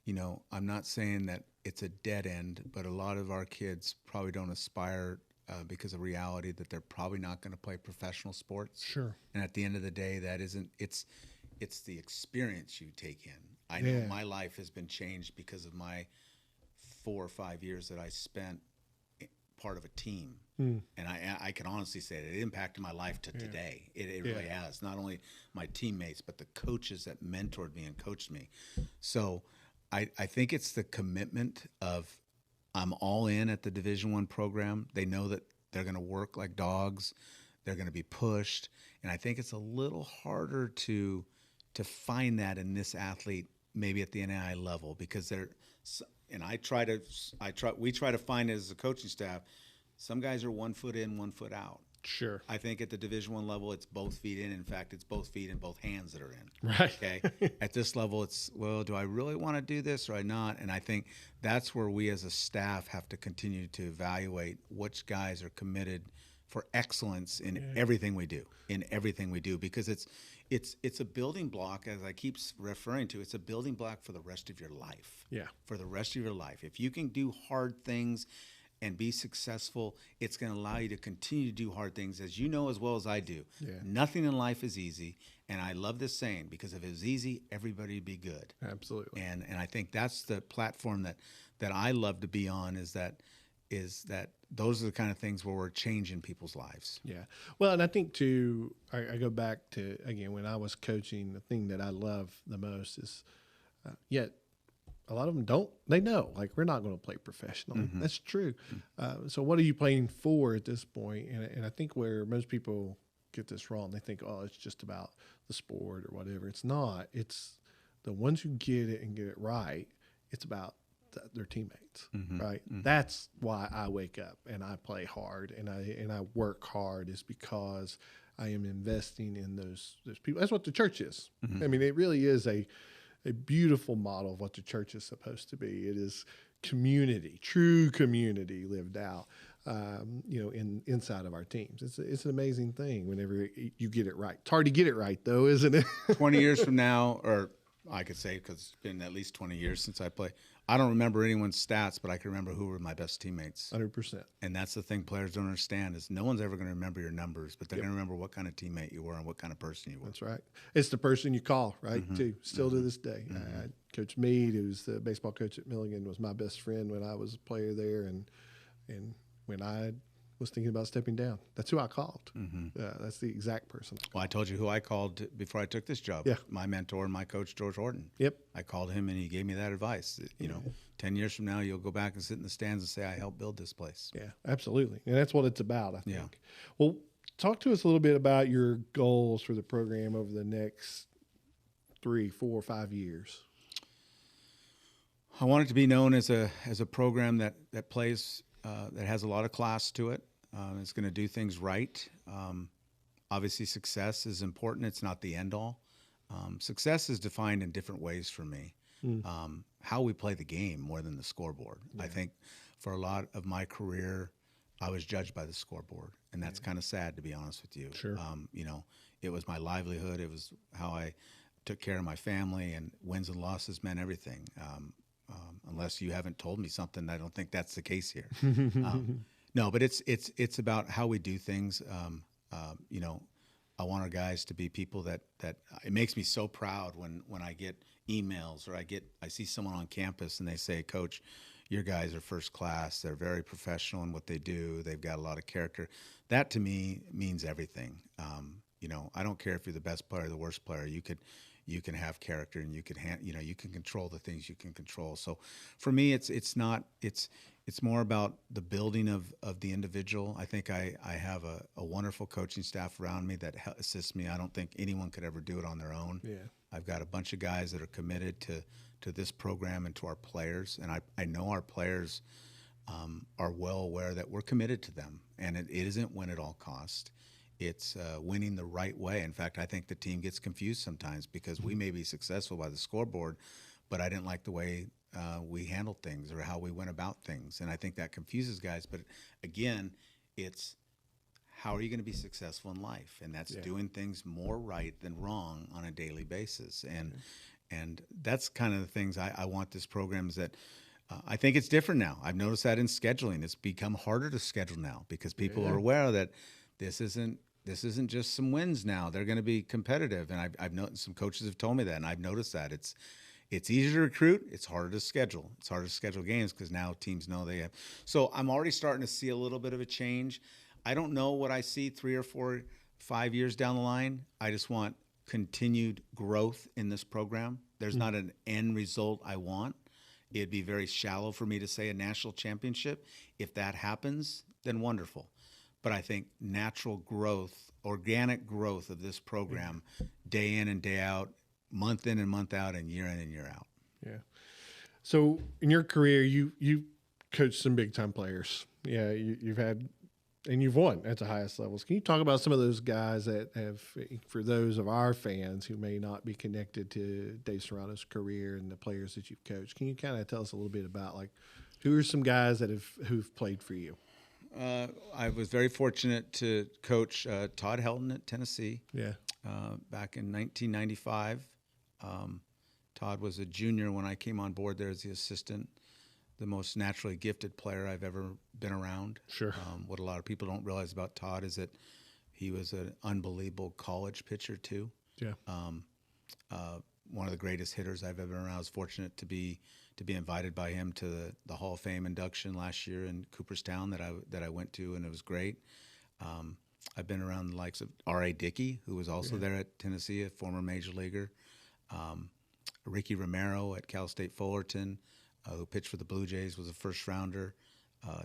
I'm not saying that it's a dead end, but a lot of our kids probably don't aspire because of reality that they're probably not going to play professional sports. Sure. And at the end of the day, that isn't, it's the experience you take in. I know my life has been changed because of my 4 or 5 years that I spent part of a team. And I can honestly say that it impacted my life to today. It really has. Not only my teammates, but the coaches that mentored me and coached me. So I think it's the commitment of, I'm all in at the Division I program. They know that they're going to work like dogs. They're going to be pushed. And I think it's a little harder to find that in this athlete, maybe at the NAIA level, because we try to find it as a coaching staff. Some guys are 1 foot in, 1 foot out. Sure. I think at the Division I level, it's both feet in. In fact, it's both feet and both hands that are in. Right. Okay. At this level, it's, well, do I really want to do this or not? And I think that's where we as a staff have to continue to evaluate which guys are committed for excellence in everything we do, because it's a building block, as I keep referring to. It's a building block for the rest of your life. Yeah. For the rest of your life. If you can do hard things and be successful, it's going to allow you to continue to do hard things, as you know as well as I do. Yeah. Nothing in life is easy, and I love this saying, because if it was easy, everybody would be good. Absolutely. And I think that's the platform that I love to be on, is that those are the kind of things where we're changing people's lives. Yeah. Well, and I think too, I go back to, again, when I was coaching, the thing that I love the most is, yet a lot of them they know, like, we're not going to play professional. That's true. So what are you playing for at this point? And I think where most people get this wrong, they think, oh, it's just about the sport or whatever. It's not. It's the ones who get it and get it right. It's about their teammates, right? That's why I wake up and I play hard and I work hard, is because I am investing in those people. That's what the church is. I mean, it really is a beautiful model of what the church is supposed to be. It is community, true community lived out, inside of our teams. It's an amazing thing whenever you get it right. It's hard to get it right, though, isn't it? 20 years from now, or I could say, because it's been at least 20 years since I played, I don't remember anyone's stats, but I can remember who were my best teammates. 100%. And that's the thing players don't understand is no one's ever going to remember your numbers, but they're going to remember what kind of teammate you were and what kind of person you were. That's right. It's the person you call, right, too, still to this day. Coach Meade, who's the baseball coach at Milligan, was my best friend when I was a player there. And when I was thinking about stepping down, that's who I called. That's the exact person. Well, I told you who I called before I took this job. Yeah. My mentor and my coach, George Horton. Yep. I called him and he gave me that advice. That, 10 years from now, you'll go back and sit in the stands and say, I helped build this place. Yeah, absolutely. And that's what it's about, I think. Yeah. Well, talk to us a little bit about your goals for the program over the next 3, 4, 5 years. I want it to be known as a program that plays, that has a lot of class to it. It's going to do things right. Obviously, success is important. It's not the end all. Success is defined in different ways for me. How we play the game more than the scoreboard. Yeah. I think for a lot of my career, I was judged by the scoreboard, and that's kind of sad, to be honest with you. Sure. It was my livelihood. It was how I took care of my family, and wins and losses meant everything. Unless you haven't told me something, I don't think that's the case here. No, but it's about how we do things. I want our guys to be people that it makes me so proud when I get emails or I see someone on campus and they say, Coach, your guys are first class. They're very professional in what they do. They've got a lot of character. That to me means everything. I don't care if you're the best player or the worst player. You can have character and you can control the things you can control. So for me, it's more about the building of the individual. I think I have a wonderful coaching staff around me that assists me. I don't think anyone could ever do it on their own. Yeah. I've got a bunch of guys that are committed to this program and to our players, and I know our players are well aware that we're committed to them, and it isn't win at all cost. It's winning the right way. In fact, I think the team gets confused sometimes because we may be successful by the scoreboard, but I didn't like the way we handled things or how we went about things. And I think that confuses guys. But again, it's how are you going to be successful in life? And that's doing things more right than wrong on a daily basis. And that's kind of the things I want this program is that I think it's different now. I've noticed that in scheduling. It's become harder to schedule now because people are aware that this isn't just some wins now. They're going to be competitive. And I've noticed some coaches have told me that, and I've noticed that it's easier to recruit. It's harder to schedule. It's harder to schedule games because now teams know they have. So I'm already starting to see a little bit of a change. I don't know what I see 3 or 4, 5 years down the line. I just want continued growth in this program. There's not an end result I want. It'd be very shallow for me to say a national championship. If that happens, then wonderful. But I think natural growth, organic growth of this program, day in and day out, month in and month out, and year in and year out. Yeah. So in your career, you coached some big time players. Yeah, you've had, and you've won at the highest levels. Can you talk about some of those guys that have, for those of our fans who may not be connected to Dave Serrano's career and the players that you've coached? Can you kind of tell us a little bit about who are some guys who've played for you? I was very fortunate to coach Todd Helton at Tennessee. Yeah. Back in 1995. Todd was a junior when I came on board there as the assistant, the most naturally gifted player I've ever been around. Sure. What a lot of people don't realize about Todd is that he was an unbelievable college pitcher too. Yeah. One of the greatest hitters I've ever been around. I was fortunate to be invited by him to the Hall of Fame induction last year in Cooperstown that I went to, and it was great. I've been around the likes of R.A. Dickey, who was also there at Tennessee, a former major leaguer. Ricky Romero at Cal State Fullerton, who pitched for the Blue Jays, was a first rounder.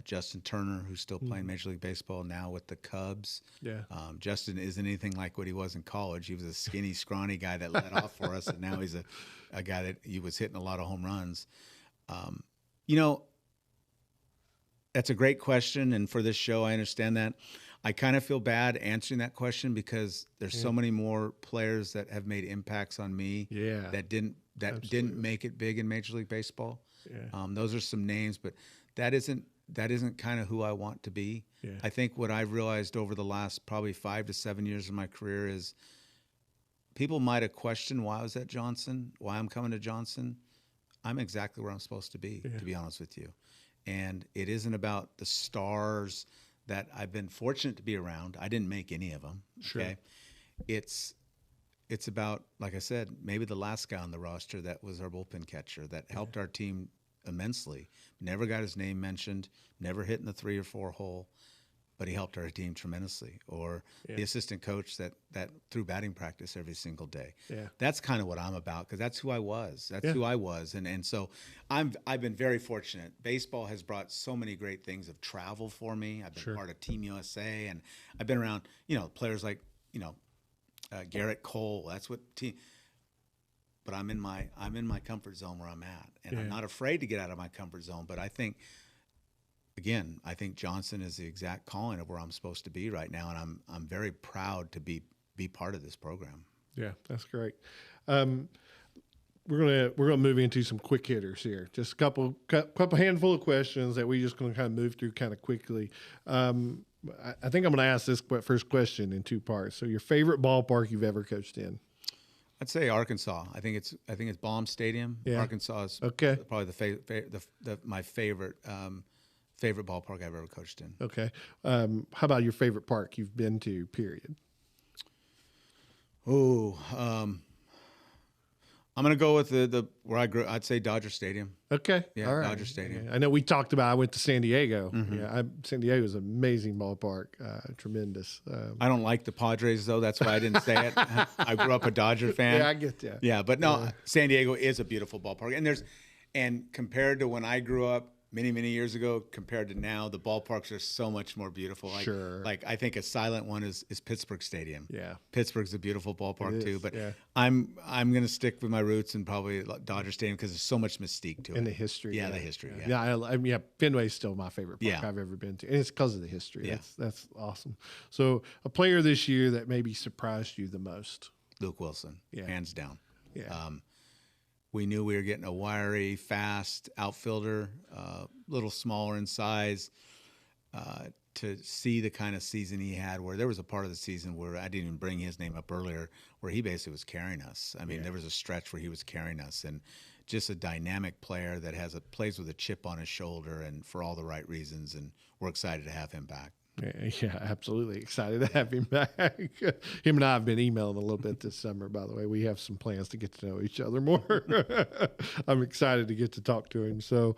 Justin Turner, who's still playing Major League Baseball now with the Cubs. Yeah. Justin isn't anything like what he was in college. He was a skinny, scrawny guy that led off for us, and now he's a guy that he was hitting a lot of home runs. That's a great question, and for this show, I understand that. I kind of feel bad answering that question because there's so many more players that have made impacts on me that didn't make it big in Major League Baseball. Yeah. Those are some names, but that isn't kind of who I want to be. Yeah. I think what I've realized over the last probably 5 to 7 years of my career is people might have questioned why I was at Johnson, why I'm coming to Johnson. I'm exactly where I'm supposed to be, to be honest with you. And it isn't about the stars that I've been fortunate to be around. I didn't make any of them. Sure. Okay. It's about, like I said, maybe the last guy on the roster that was our bullpen catcher that helped our team immensely. Never got his name mentioned, never hit in the 3 or 4 hole, but he helped our team tremendously. Or the assistant coach that threw batting practice every single day. Yeah. That's kind of what I'm about, because that's who I was. That's who I was. And so I've been very fortunate. Baseball has brought so many great things of travel for me. I've been part of Team USA, and I've been around, players like, Garrett Cole. That's what team. But I'm in my comfort zone where I'm at, and I'm not afraid to get out of my comfort zone. But I think Johnson is the exact calling of where I'm supposed to be right now, and I'm very proud to be part of this program. Yeah, that's great. We're gonna move into some quick hitters here. Just a couple handful of questions that we're just gonna kind of move through kind of quickly. I think I'm gonna ask this first question in 2 parts. So, your favorite ballpark you've ever coached in? I'd say Arkansas. I think it's Baum Stadium. Yeah. Arkansas is probably my favorite ballpark I've ever coached in. Okay. How about your favorite park you've been to, period? I'm going to go with the where I grew. I'd say Dodger Stadium. Okay. Yeah, all right. Dodger Stadium. Yeah. I know we talked about, I went to San Diego. Mm-hmm. Yeah, San Diego is an amazing ballpark. Tremendous. I don't like the Padres, though. That's why I didn't say it. I grew up a Dodger fan. Yeah, I get that. Yeah, but no, San Diego is a beautiful ballpark. And compared to when I grew up, many, many years ago compared to now, the ballparks are so much more beautiful. Like I think a silent one is Pittsburgh Stadium. Yeah. Pittsburgh's a beautiful ballpark too. But I'm going to stick with my roots and probably Dodger Stadium because there's so much mystique to it. And the history. Yeah, the history. Yeah, Fenway's still my favorite park I've ever been to. And it's because of the history. Yeah. That's awesome. So, a player this year that maybe surprised you the most? Luke Wilson, hands down. Yeah. We knew we were getting a wiry, fast outfielder, little smaller in size. To see the kind of season he had, where there was a part of the season where I didn't even bring his name up earlier, where he basically was carrying us. I mean, there was a stretch where he was carrying us, and just a dynamic player that plays with a chip on his shoulder, and for all the right reasons. And we're excited to have him back. Yeah, absolutely excited to have him back. Him and I have been emailing a little bit this summer, by the way. We have some plans to get to know each other more. I'm excited to get to talk to him. So,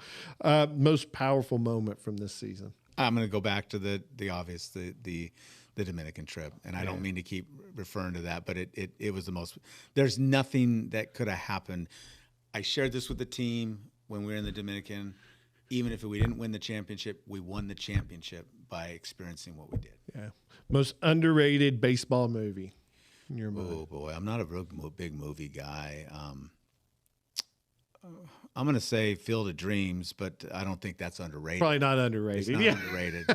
most powerful moment from this season? I'm going to go back to the obvious, the Dominican trip. And I don't mean to keep referring to that, but it was the most. There's nothing that could have happened. I shared this with the team when we were in the Dominican. Even if we didn't win the championship, we won the championship by experiencing what we did. Yeah. Most underrated baseball movie in your mind? Oh, boy. I'm not a real big movie guy. I'm going to say Field of Dreams, but I don't think that's underrated. Probably not underrated. It's not underrated.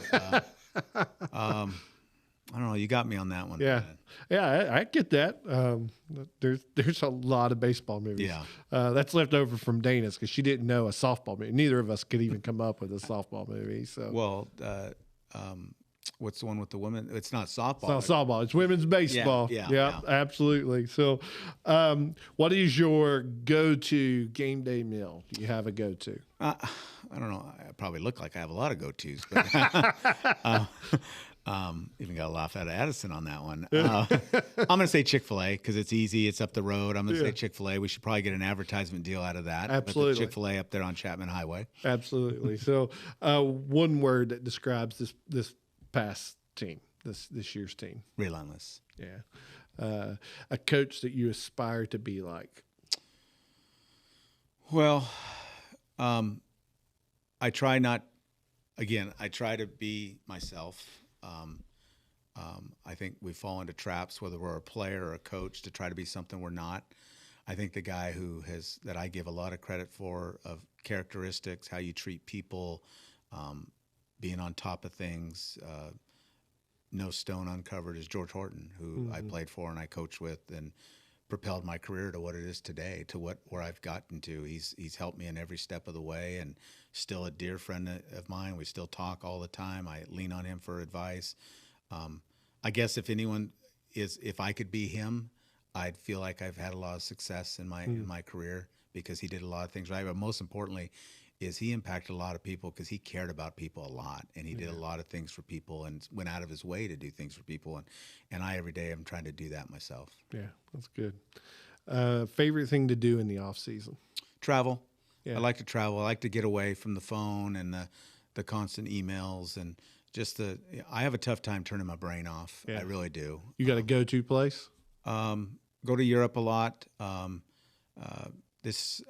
I don't know. You got me on that one. Yeah. Man. Yeah, I get that. There's a lot of baseball movies. Yeah. That's left over from Dana's because she didn't know a softball movie. Neither of us could even come up with a softball movie. So. Well, what's the one with the women? It's not softball. It's not softball. It's women's baseball. Yeah, absolutely. So, what is your go-to game day meal? Do you have a go-to? I don't know. I probably look like I have a lot of go-tos, but even got a laugh out of Addison on that one. I'm going to say Chick-fil-A because it's easy. It's up the road. I'm going to say Chick-fil-A. We should probably get an advertisement deal out of that. Absolutely. Chick-fil-A up there on Chapman Highway. Absolutely. So one word that describes this past team, this year's team. Relentless. Yeah. A coach that you aspire to be like. Well, I try to be myself. I think we fall into traps, whether we're a player or a coach, to try to be something we're not. I think the guy that I give a lot of credit for, of characteristics, how you treat people, being on top of things, no stone uncovered is George Horton, who I played for and I coached with and propelled my career to what it is today, to where I've gotten to. He's helped me in every step of the way, and still a dear friend of mine. We still talk all the time. I lean on him for advice. I guess if I could be him, I'd feel like I've had a lot of success in my career, because he did a lot of things right. But most importantly, is he impacted a lot of people because he cared about people a lot, and he did a lot of things for people and went out of his way to do things for people. And I every day am trying to do that myself. Yeah, that's good. Favorite thing to do in the off season? Travel. Yeah. I like to travel. I like to get away from the phone and the constant emails and just I have a tough time turning my brain off. Yeah. I really do. You got a go-to place? Go to Europe a lot. This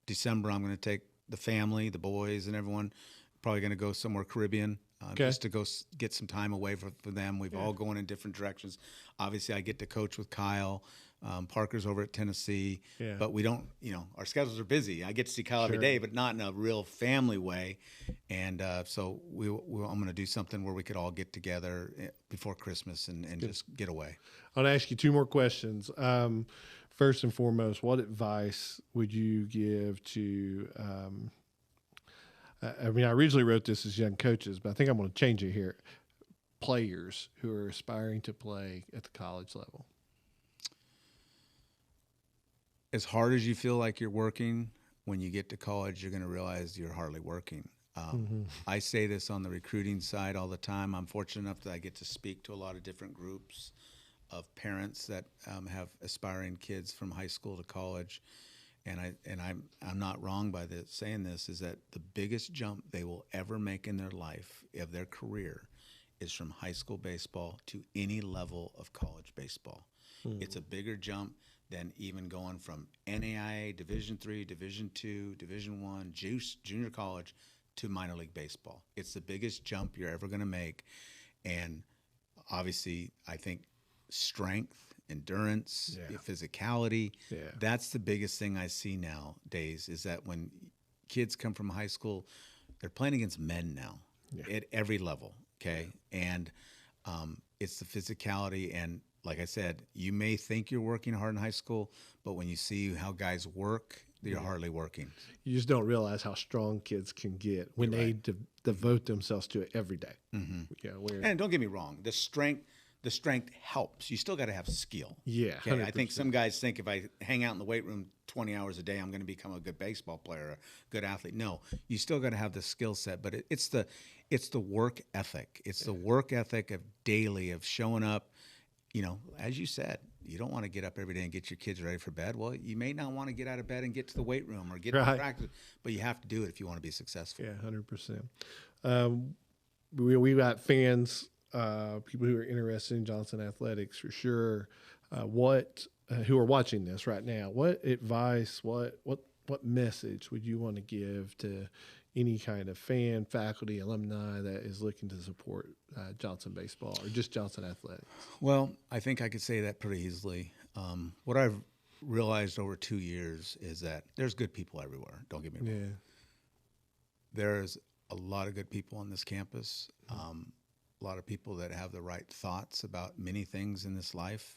December, I'm going to take the family, the boys, and everyone. Probably going to go somewhere Caribbean, just to go get some time away from them. We've all going in different directions. Obviously, I get to coach with Kyle. Parker's over at Tennessee, but we don't. Our schedules are busy. I get to see Kyle every day, but not in a real family way. And so I'm going to do something where we could all get together before Christmas and just get away. I'll ask you two more questions. First and foremost, what advice would you give to, I originally wrote this as young coaches, but I think I'm going to change it here, players who are aspiring to play at the college level? As hard as you feel like you're working, when you get to college, you're going to realize you're hardly working. I say this on the recruiting side all the time. I'm fortunate enough that I get to speak to a lot of different groups of parents that have aspiring kids from high school to college, and I'm not wrong by saying this, is that the biggest jump they will ever make in their life, of their career, is from high school baseball to any level of college baseball. It's a bigger jump than even going from NAIA, Division III, Division II, Division I, junior college to minor league baseball. It's the biggest jump you're ever going to make, and obviously, I think strength, endurance, physicality. Yeah. That's the biggest thing I see nowadays, is that when kids come from high school, they're playing against men now at every level. Okay. And it's the physicality. And like I said, you may think you're working hard in high school, but when you see how guys work, you're hardly working. You just don't realize how strong kids can get when they devote themselves to it every day. And don't get me wrong, the strength helps. You still got to have skill. Yeah. Okay? I think some guys think if I hang out in the weight room 20 hours a day, I'm going to become a good baseball player, a good athlete. No, you still got to have the skill set, but it's the work ethic. It's the work ethic of daily, of showing up. As you said, you don't want to get up every day and get your kids ready for bed. Well, you may not want to get out of bed and get to the weight room or get to practice, but you have to do it if you want to be successful. Yeah, 100%. We got fans, people who are interested in Johnson Athletics for sure. Who are watching this right now? What advice, what message would you want to give to any kind of fan, faculty, alumni that is looking to support Johnson baseball or just Johnson Athletics? Well, I think I could say that pretty easily. What I've realized over 2 years is that there's good people everywhere. Don't get me wrong. Yeah. There's a lot of good people on this campus. A lot of people that have the right thoughts about many things in this life.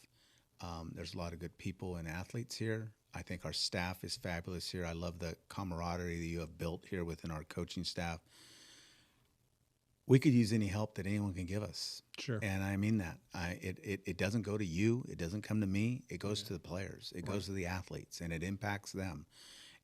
There's a lot of good people and athletes here. I think our staff is fabulous here. I love the camaraderie that you have built here within our coaching staff. We could use any help that anyone can give us. Sure. And I mean that. It doesn't go to you. It doesn't come to me. It goes to the players. It goes to the athletes, and it impacts them.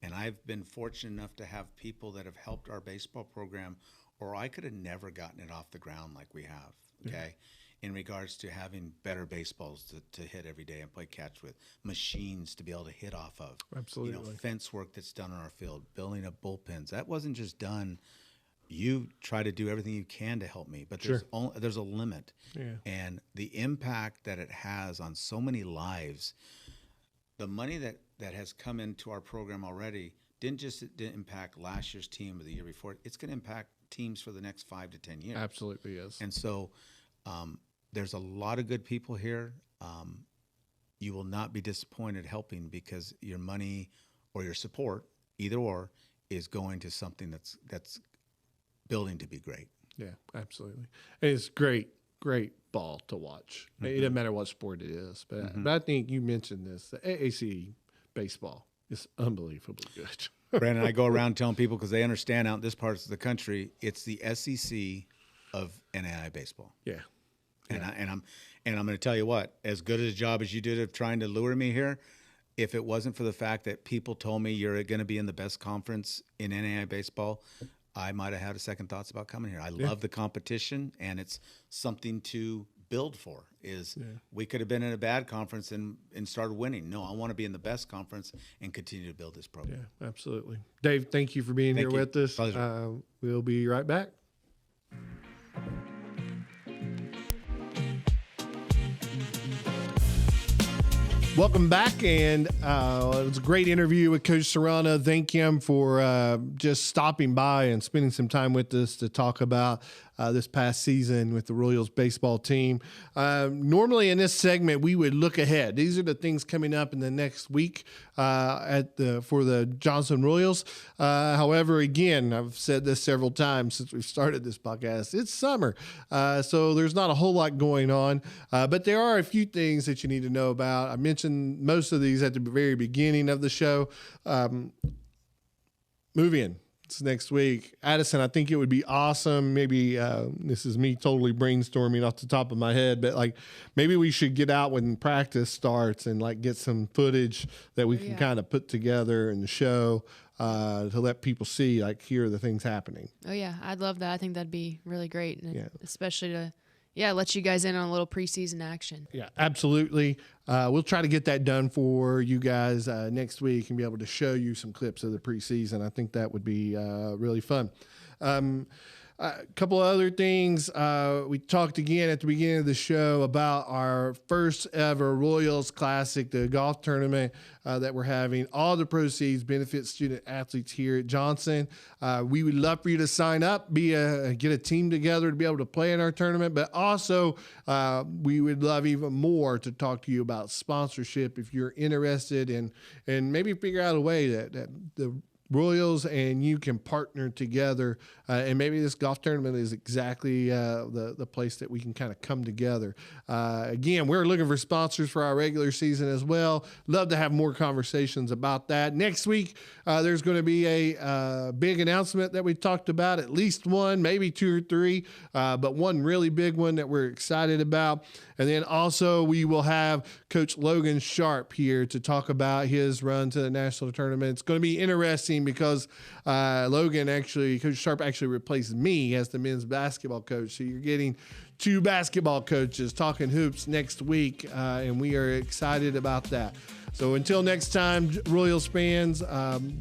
And I've been fortunate enough to have people that have helped our baseball program, or I could have never gotten it off the ground like we have, okay? In regards to having better baseballs to hit every day and play catch with, machines to be able to hit off of. Absolutely. Fence work that's done on our field, building up bullpens. That wasn't just done. You try to do everything you can to help me, but there's a limit. Yeah. And the impact that it has on so many lives, the money that has come into our program already didn't impact last year's team or the year before. It's going to impact teams for the next 5 to 10 years. Absolutely, yes. And so there's a lot of good people here. You will not be disappointed helping, because your money or your support, either or, is going to something that's building to be great. Yeah, absolutely. And it's great ball to watch. Mm-hmm. It doesn't matter what sport it is. But, but I think you mentioned this, the AAC baseball is unbelievably good. Brandon, I go around telling people, because they understand out in this part of the country, it's the SEC of NAIA baseball. Yeah. And I'm going to tell you what, as good a job as you did of trying to lure me here, if it wasn't for the fact that people told me you're going to be in the best conference in NAIA baseball, I might have had a second thoughts about coming here. I love the competition, and it's something to build for. We could have been in a bad conference and started winning. No, I want to be in the best conference and continue to build this program. Yeah, absolutely. Dave, thank you for being here with us. Pleasure. We'll be right back. Welcome back, and it was a great interview with Coach Serrano. Thank him for just stopping by and spending some time with us to talk about this past season with the Royals baseball team. Normally in this segment, we would look ahead. These are the things coming up in the next week for the Johnson Royals. However, again, I've said this several times since we've started this podcast. It's summer, so there's not a whole lot going on, but there are a few things that you need to know about. I mentioned most of these at the very beginning of the show. Move in. It's next week. Addison, I think it would be awesome. Maybe this is me totally brainstorming off the top of my head, but like maybe we should get out when practice starts and like get some footage that we can kind of put together in the show to let people see, like, here are the things happening. Oh, yeah. I'd love that. I think that'd be really great, and especially to let you guys in on a little preseason action. Yeah, absolutely. We'll try to get that done for you guys next week and be able to show you some clips of the preseason. I think that would be really fun. A couple of other things. We talked again at the beginning of the show about our first ever Royals Classic, the golf tournament that we're having. All the proceeds benefit student athletes here at Johnson. We would love for you to sign up, get a team together to be able to play in our tournament, but also we would love even more to talk to you about sponsorship if you're interested and maybe figure out a way that the Royals and you can partner together, and maybe this golf tournament is exactly the place that we can kind of come together. Again, we're looking for sponsors for our regular season as well. Love to have more conversations about that. Next week, there's going to be a big announcement that we talked about, at least one, maybe two or three, but one really big one that we're excited about. And then also we will have Coach Logan Sharp here to talk about his run to the national tournament. It's going to be interesting because Coach Sharp actually replaced me as the men's basketball coach. So you're getting two basketball coaches talking hoops next week, and we are excited about that. So until next time, Royals fans,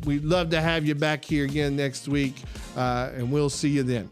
we'd love to have you back here again next week, and we'll see you then.